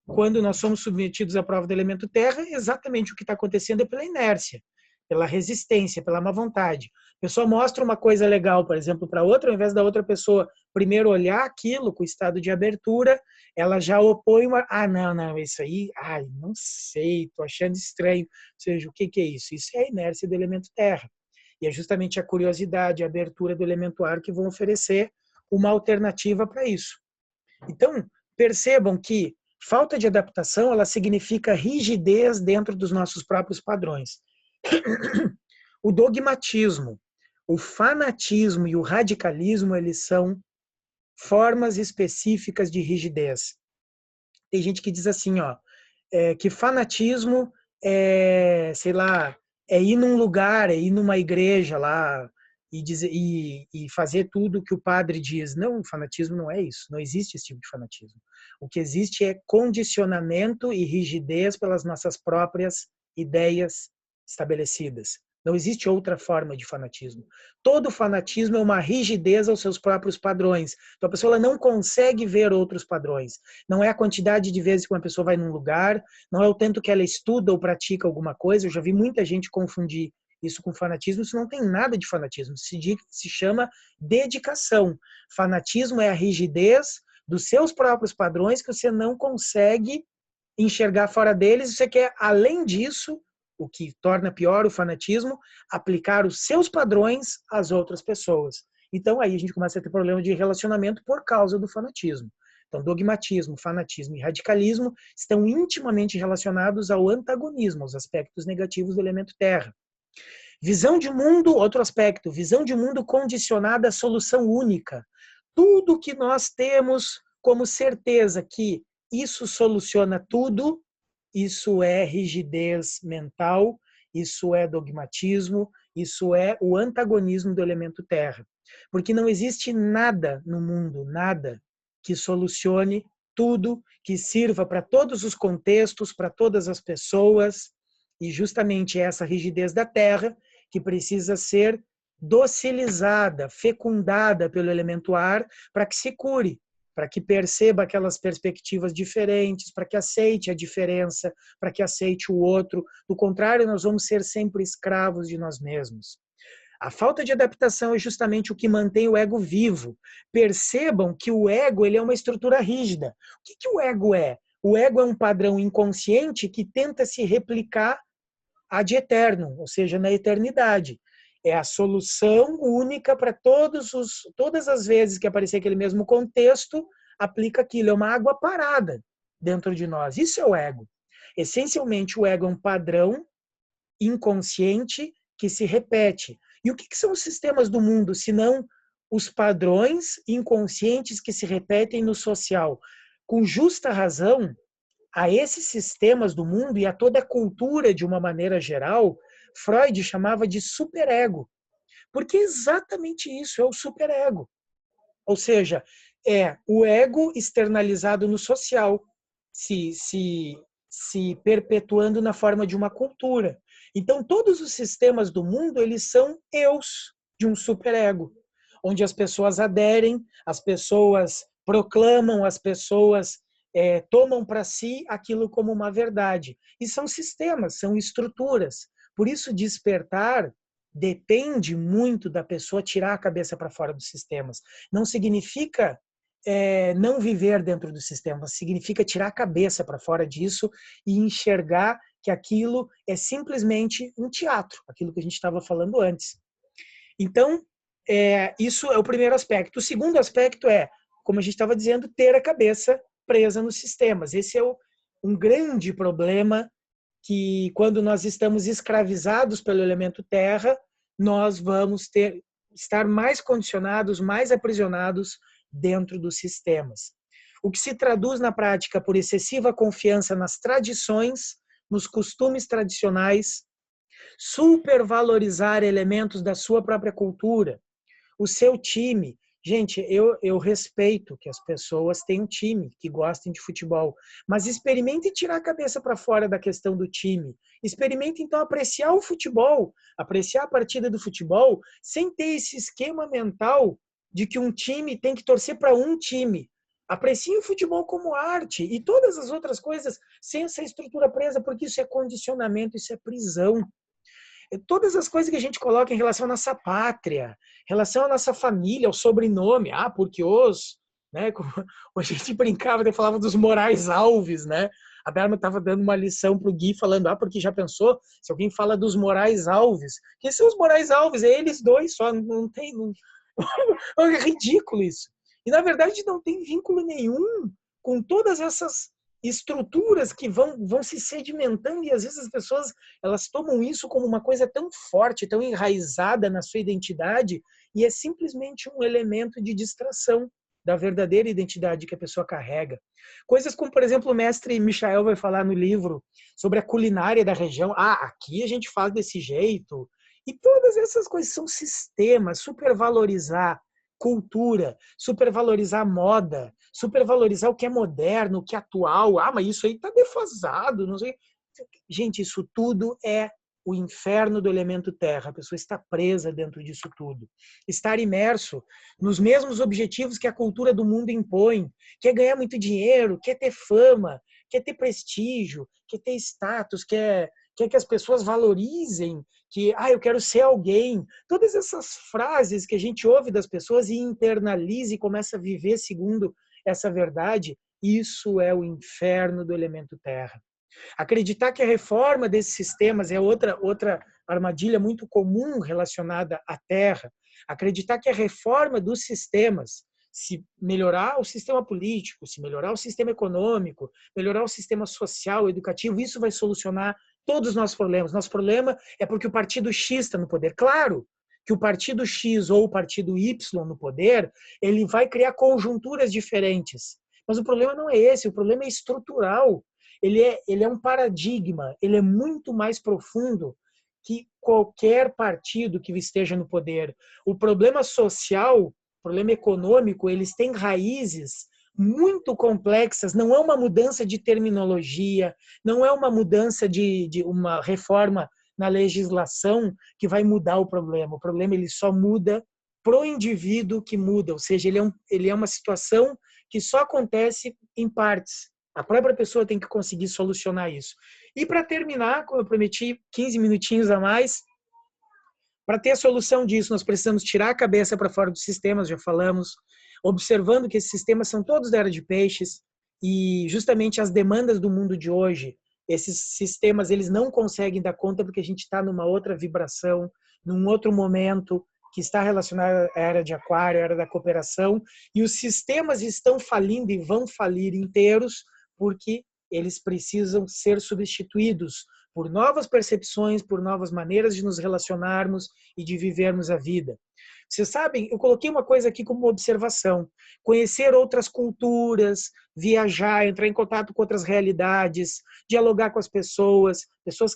quando nós somos submetidos à prova do elemento terra, exatamente o que está acontecendo é pela inércia, pela resistência, pela má vontade. A pessoa mostra uma coisa legal, por exemplo, para outra, ao invés da outra pessoa primeiro olhar aquilo com estado de abertura, ela já opõe uma... não, isso aí, não sei, estou achando estranho. Ou seja, o que é isso? Isso é a inércia do elemento terra. E é justamente a curiosidade, a abertura do elemento ar que vão oferecer uma alternativa para isso. Então, percebam que falta de adaptação, ela significa rigidez dentro dos nossos próprios padrões. O dogmatismo, o fanatismo e o radicalismo, eles são formas específicas de rigidez. Tem gente que diz assim, ó, que fanatismo é, sei lá, é ir num lugar, é ir numa igreja lá e fazer tudo o que o padre diz. Não, fanatismo não é isso. Não existe esse tipo de fanatismo. O que existe é condicionamento e rigidez pelas nossas próprias ideias estabelecidas. Não existe outra forma de fanatismo. Todo fanatismo é uma rigidez aos seus próprios padrões. Então a pessoa ela não consegue ver outros padrões. Não é a quantidade de vezes que uma pessoa vai num lugar, não é o tanto que ela estuda ou pratica alguma coisa. Eu já vi muita gente confundir isso com fanatismo. Isso não tem nada de fanatismo. Se chama dedicação. Fanatismo é a rigidez dos seus próprios padrões que você não consegue enxergar fora deles. Você quer, além disso, o que torna pior o fanatismo, aplicar os seus padrões às outras pessoas. Então aí a gente começa a ter problema de relacionamento por causa do fanatismo. Então dogmatismo, fanatismo e radicalismo estão intimamente relacionados ao antagonismo, aos aspectos negativos do elemento terra. Visão de mundo, outro aspecto, visão de mundo condicionada à solução única. Tudo que nós temos como certeza que isso soluciona tudo, isso é rigidez mental, isso é dogmatismo, isso é o antagonismo do elemento terra. Porque não existe nada no mundo, nada que solucione tudo, que sirva para todos os contextos, para todas as pessoas, e justamente essa rigidez da terra que precisa ser docilizada, fecundada pelo elemento ar para que se cure, para que perceba aquelas perspectivas diferentes, para que aceite a diferença, para que aceite o outro. Do contrário, nós vamos ser sempre escravos de nós mesmos. A falta de adaptação é justamente o que mantém o ego vivo. Percebam que o ego ele é uma estrutura rígida. O que o ego é? O ego é um padrão inconsciente que tenta se replicar ad eterno, ou seja, na eternidade. É a solução única para todas as vezes que aparecer aquele mesmo contexto, aplica aquilo. É uma água parada dentro de nós. Isso é o ego. Essencialmente, o ego é um padrão inconsciente que se repete. E o que são os sistemas do mundo, senão os padrões inconscientes que se repetem no social? Com justa razão, a esses sistemas do mundo e a toda a cultura de uma maneira geral, Freud chamava de superego. Porque é exatamente isso, é o superego. Ou seja, é o ego externalizado no social, se perpetuando na forma de uma cultura. Então, todos os sistemas do mundo, eles são eus de um superego, onde as pessoas aderem, as pessoas proclamam, as pessoas tomam para si aquilo como uma verdade. E são sistemas, são estruturas. Por isso, despertar depende muito da pessoa tirar a cabeça para fora dos sistemas. Não significa não viver dentro do sistema, significa tirar a cabeça para fora disso e enxergar que aquilo é simplesmente um teatro, aquilo que a gente estava falando antes. Então, isso é o primeiro aspecto. O segundo aspecto é, como a gente estava dizendo, ter a cabeça presa nos sistemas. Esse é um grande problema que, quando nós estamos escravizados pelo elemento terra, nós vamos estar mais condicionados, mais aprisionados dentro dos sistemas. O que se traduz na prática por excessiva confiança nas tradições, nos costumes tradicionais, supervalorizar elementos da sua própria cultura, o seu time. Gente, eu respeito que as pessoas tenham um time, que gostem de futebol, mas experimente tirar a cabeça para fora da questão do time. Experimente, então, apreciar o futebol, apreciar a partida do futebol, sem ter esse esquema mental de que um time tem que torcer para um time. Aprecie o futebol como arte e todas as outras coisas sem essa estrutura presa, porque isso é condicionamento, isso é prisão. Todas as coisas que a gente coloca em relação à nossa pátria, em relação à nossa família, ao sobrenome, porque né, a gente brincava, e falava dos Moraes Alves, né? A Dharma estava dando uma lição para o Gui, falando, porque já pensou, se alguém fala dos Moraes Alves, quem são os Moraes Alves? É eles dois só, não tem... É ridículo isso. E, na verdade, não tem vínculo nenhum com todas essas estruturas que vão se sedimentando, e às vezes as pessoas elas tomam isso como uma coisa tão forte, tão enraizada na sua identidade, e é simplesmente um elemento de distração da verdadeira identidade que a pessoa carrega. Coisas como, por exemplo, o mestre Michael vai falar no livro sobre a culinária da região. Aqui a gente faz desse jeito. E todas essas coisas são sistemas, supervalorizar cultura, supervalorizar moda, supervalorizar o que é moderno, o que é atual. Mas isso aí está defasado, não sei. Gente, isso tudo é o inferno do elemento terra. A pessoa está presa dentro disso tudo. Estar imerso nos mesmos objetivos que a cultura do mundo impõe. Quer ganhar muito dinheiro, quer ter fama, quer ter prestígio, quer ter status, quer que as pessoas valorizem, que eu quero ser alguém. Todas essas frases que a gente ouve das pessoas e internaliza e começa a viver segundo essa verdade, isso é o inferno do elemento terra. Acreditar que a reforma desses sistemas é outra armadilha muito comum relacionada à terra. Acreditar que a reforma dos sistemas, se melhorar o sistema político, se melhorar o sistema econômico, melhorar o sistema social, educativo, isso vai solucionar todos os nossos problemas. Nosso problema é porque o partido X está no poder. Claro que o partido X ou o partido Y no poder, ele vai criar conjunturas diferentes. Mas o problema não é esse, o problema é estrutural. Ele é um paradigma, ele é muito mais profundo que qualquer partido que esteja no poder. O problema social, o problema econômico, eles têm raízes muito complexas, não é uma mudança de terminologia, não é uma mudança de uma reforma na legislação que vai mudar o problema. O problema ele só muda pro indivíduo que muda, ou seja, ele é uma situação que só acontece em partes. A própria pessoa tem que conseguir solucionar isso. E para terminar, como eu prometi, 15 minutinhos a mais, para ter a solução disso, nós precisamos tirar a cabeça para fora dos sistemas, já falamos, observando que esses sistemas são todos da era de peixes e justamente as demandas do mundo de hoje, esses sistemas eles não conseguem dar conta porque a gente está numa outra vibração, num outro momento que está relacionado à era de aquário, à era da cooperação, e os sistemas estão falindo e vão falir inteiros porque eles precisam ser substituídos por novas percepções, por novas maneiras de nos relacionarmos e de vivermos a vida. Vocês sabem, eu coloquei uma coisa aqui como observação. Conhecer outras culturas, viajar, entrar em contato com outras realidades, dialogar com as pessoas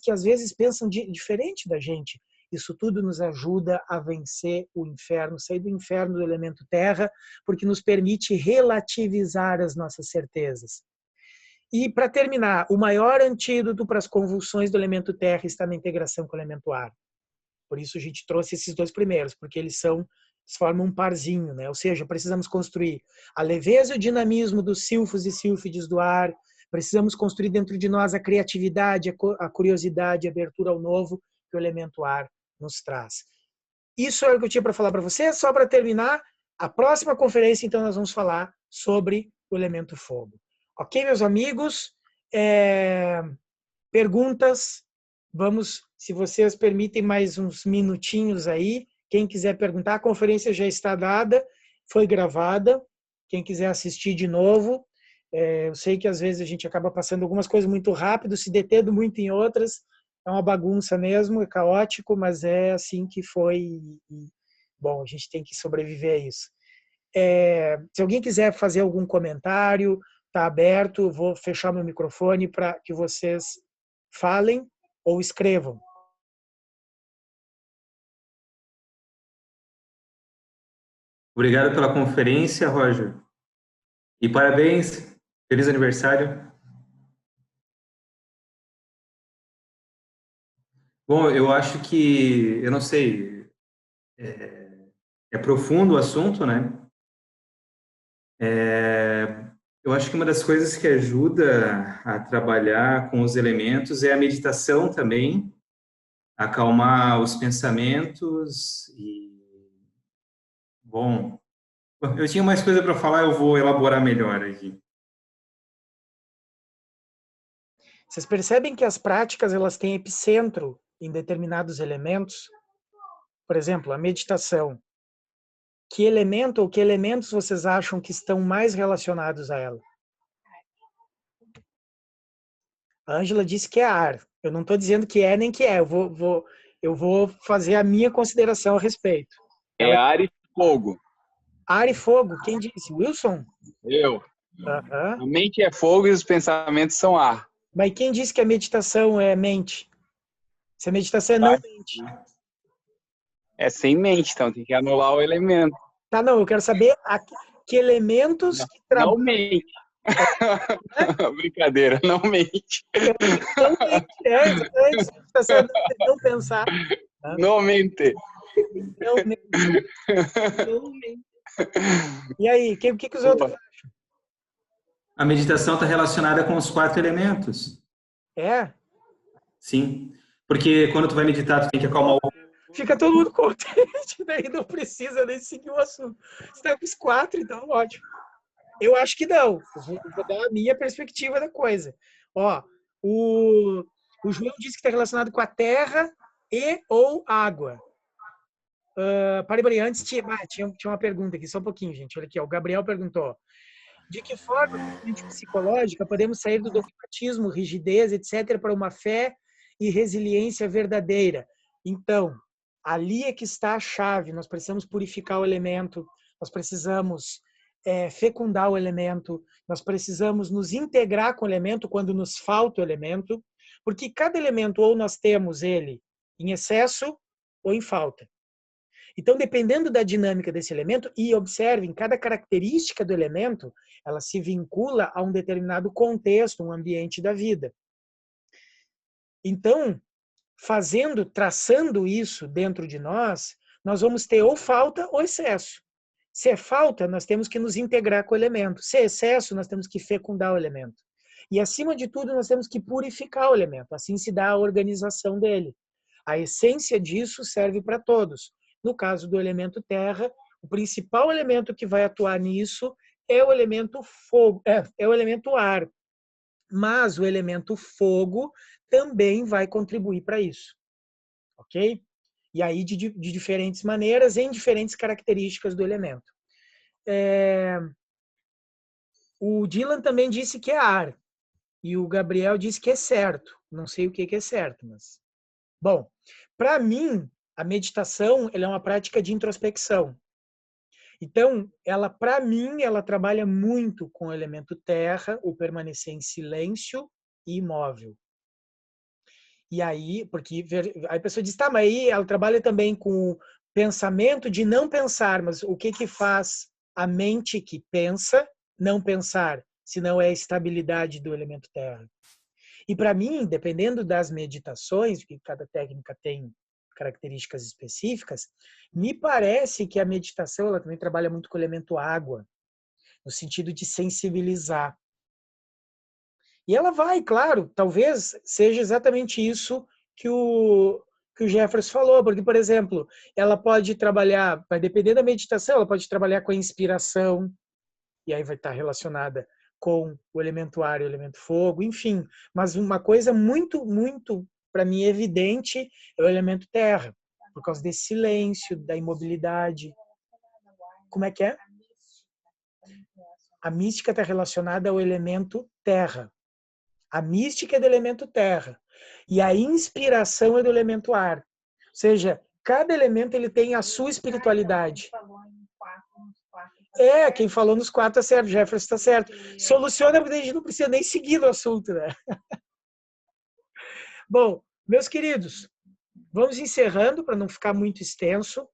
que às vezes pensam diferente da gente. Isso tudo nos ajuda a vencer o inferno, sair do inferno do elemento terra, porque nos permite relativizar as nossas certezas. E, para terminar, o maior antídoto para as convulsões do elemento terra está na integração com o elemento ar. Por isso a gente trouxe esses dois primeiros, porque eles formam um parzinho, né? Ou seja, precisamos construir a leveza e o dinamismo dos silfos e sílfides do ar, precisamos construir dentro de nós a criatividade, a curiosidade, a abertura ao novo que o elemento ar nos traz. Isso é o que eu tinha para falar para vocês. Só para terminar, a próxima conferência, então, nós vamos falar sobre o elemento fogo. Ok, meus amigos? Perguntas? Vamos, se vocês permitem, mais uns minutinhos aí. Quem quiser perguntar, a conferência já está dada, foi gravada. Quem quiser assistir de novo, eu sei que às vezes a gente acaba passando algumas coisas muito rápido, se detendo muito em outras. É uma bagunça mesmo, é caótico, mas é assim que foi. Bom, a gente tem que sobreviver a isso. Se alguém quiser fazer algum comentário, está aberto, vou fechar meu microfone para que vocês falem ou escrevam. Obrigado pela conferência, Roger. E parabéns, feliz aniversário. Bom, eu acho que, eu não sei, é profundo o assunto, né? Eu acho que uma das coisas que ajuda a trabalhar com os elementos é a meditação também, acalmar os pensamentos e, bom, eu tinha mais coisa para falar, eu vou elaborar melhor aqui. Vocês percebem que as práticas elas têm epicentro em determinados elementos? Por exemplo, a meditação. Que elemento ou que elementos vocês acham que estão mais relacionados a ela? A Ângela disse que é ar. Eu não estou dizendo que é nem que é. Eu vou fazer a minha consideração a respeito. É ar e fogo. Ar e fogo. Quem disse? Wilson? Eu. Aham. A mente é fogo e os pensamentos são ar. Mas quem disse que a meditação é mente? Se a meditação é não mente. É sem mente, então tem que anular o elemento. Tá, não. Eu quero saber que elementos que Não trabalham. mente. Brincadeira, não mente. Não mente. É, exatamente. Meditação é não pensar. Tá? Não mente. Não mente. Não mente. E aí, o que os outros acham? A meditação está relacionada com os 4 elementos. É? Sim. Porque quando tu vai meditar, tu tem que acalmar o... Fica todo mundo contente, daí não precisa nem seguir o assunto. Você tá com os 4, então ótimo. Eu acho que não. Eu vou dar a minha perspectiva da coisa. Ó, o João disse que está relacionado com a terra e ou água. Peraí, antes tinha uma pergunta aqui, só um pouquinho, gente. Olha aqui, ó, o Gabriel perguntou: de que forma, psicológica, podemos sair do dogmatismo, rigidez, etc., para uma fé e resiliência verdadeira? Então, ali é que está a chave. Nós precisamos purificar o elemento, nós precisamos fecundar o elemento, nós precisamos nos integrar com o elemento quando nos falta o elemento, porque cada elemento, ou nós temos ele em excesso ou em falta. Então, dependendo da dinâmica desse elemento, e observem, cada característica do elemento, ela se vincula a um determinado contexto, um ambiente da vida. Então, traçando isso dentro de nós, nós vamos ter ou falta ou excesso. Se é falta, nós temos que nos integrar com o elemento. Se é excesso, nós temos que fecundar o elemento. E, acima de tudo, nós temos que purificar o elemento. Assim se dá a organização dele. A essência disso serve para todos. No caso do elemento terra, o principal elemento que vai atuar nisso é o elemento fogo, é o elemento ar. Mas o elemento fogo também vai contribuir para isso. Ok? E aí de diferentes maneiras, em diferentes características do elemento. O Dylan também disse que é ar. E o Gabriel disse que é certo. Não sei o que é certo, mas... Bom, para mim, a meditação ela é uma prática de introspecção. Então, para mim, ela trabalha muito com o elemento terra, o permanecer em silêncio e imóvel. E aí, porque a pessoa diz, tá, mas aí ela trabalha também com o pensamento de não pensar, mas o que faz a mente que pensa não pensar, se não é a estabilidade do elemento terra? E para mim, dependendo das meditações, porque cada técnica tem características específicas, me parece que a meditação ela também trabalha muito com o elemento água, no sentido de sensibilizar. E ela vai, claro, talvez seja exatamente isso que o Jefferson falou, porque, por exemplo, ela pode trabalhar, vai depender da meditação, ela pode trabalhar com a inspiração, e aí vai estar relacionada com o elemento ar e o elemento fogo, enfim. Mas uma coisa muito, muito, para mim, evidente é o elemento terra, por causa desse silêncio, da imobilidade. Como é que é? A mística está relacionada ao elemento terra. A mística é do elemento terra. E a inspiração é do elemento ar. Ou seja, cada elemento ele tem a sua espiritualidade. Quem falou nos 4 está certo, Jefferson está certo. Soluciona porque a gente não precisa nem seguir no assunto, né? Bom, meus queridos, vamos encerrando para não ficar muito extenso.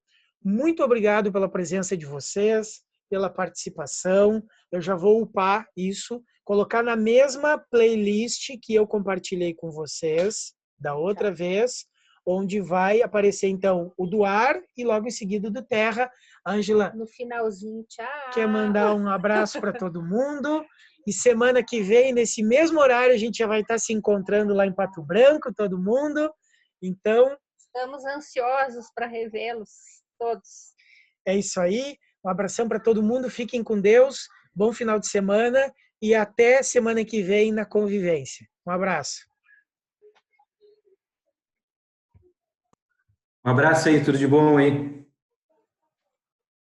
Muito obrigado pela presença de vocês, pela participação. Eu já vou upar isso, colocar na mesma playlist que eu compartilhei com vocês da outra vez, onde vai aparecer, então, o do ar e logo em seguida o do terra. Ângela, no finalzinho, tchau. Quer mandar um abraço para todo mundo. E semana que vem, nesse mesmo horário, a gente já vai estar se encontrando lá em Pato Branco, todo mundo. Então... Estamos ansiosos para revê-los todos. É isso aí. Um abração para todo mundo. Fiquem com Deus. Bom final de semana. E até semana que vem na convivência. Um abraço. Um abraço aí, tudo de bom aí.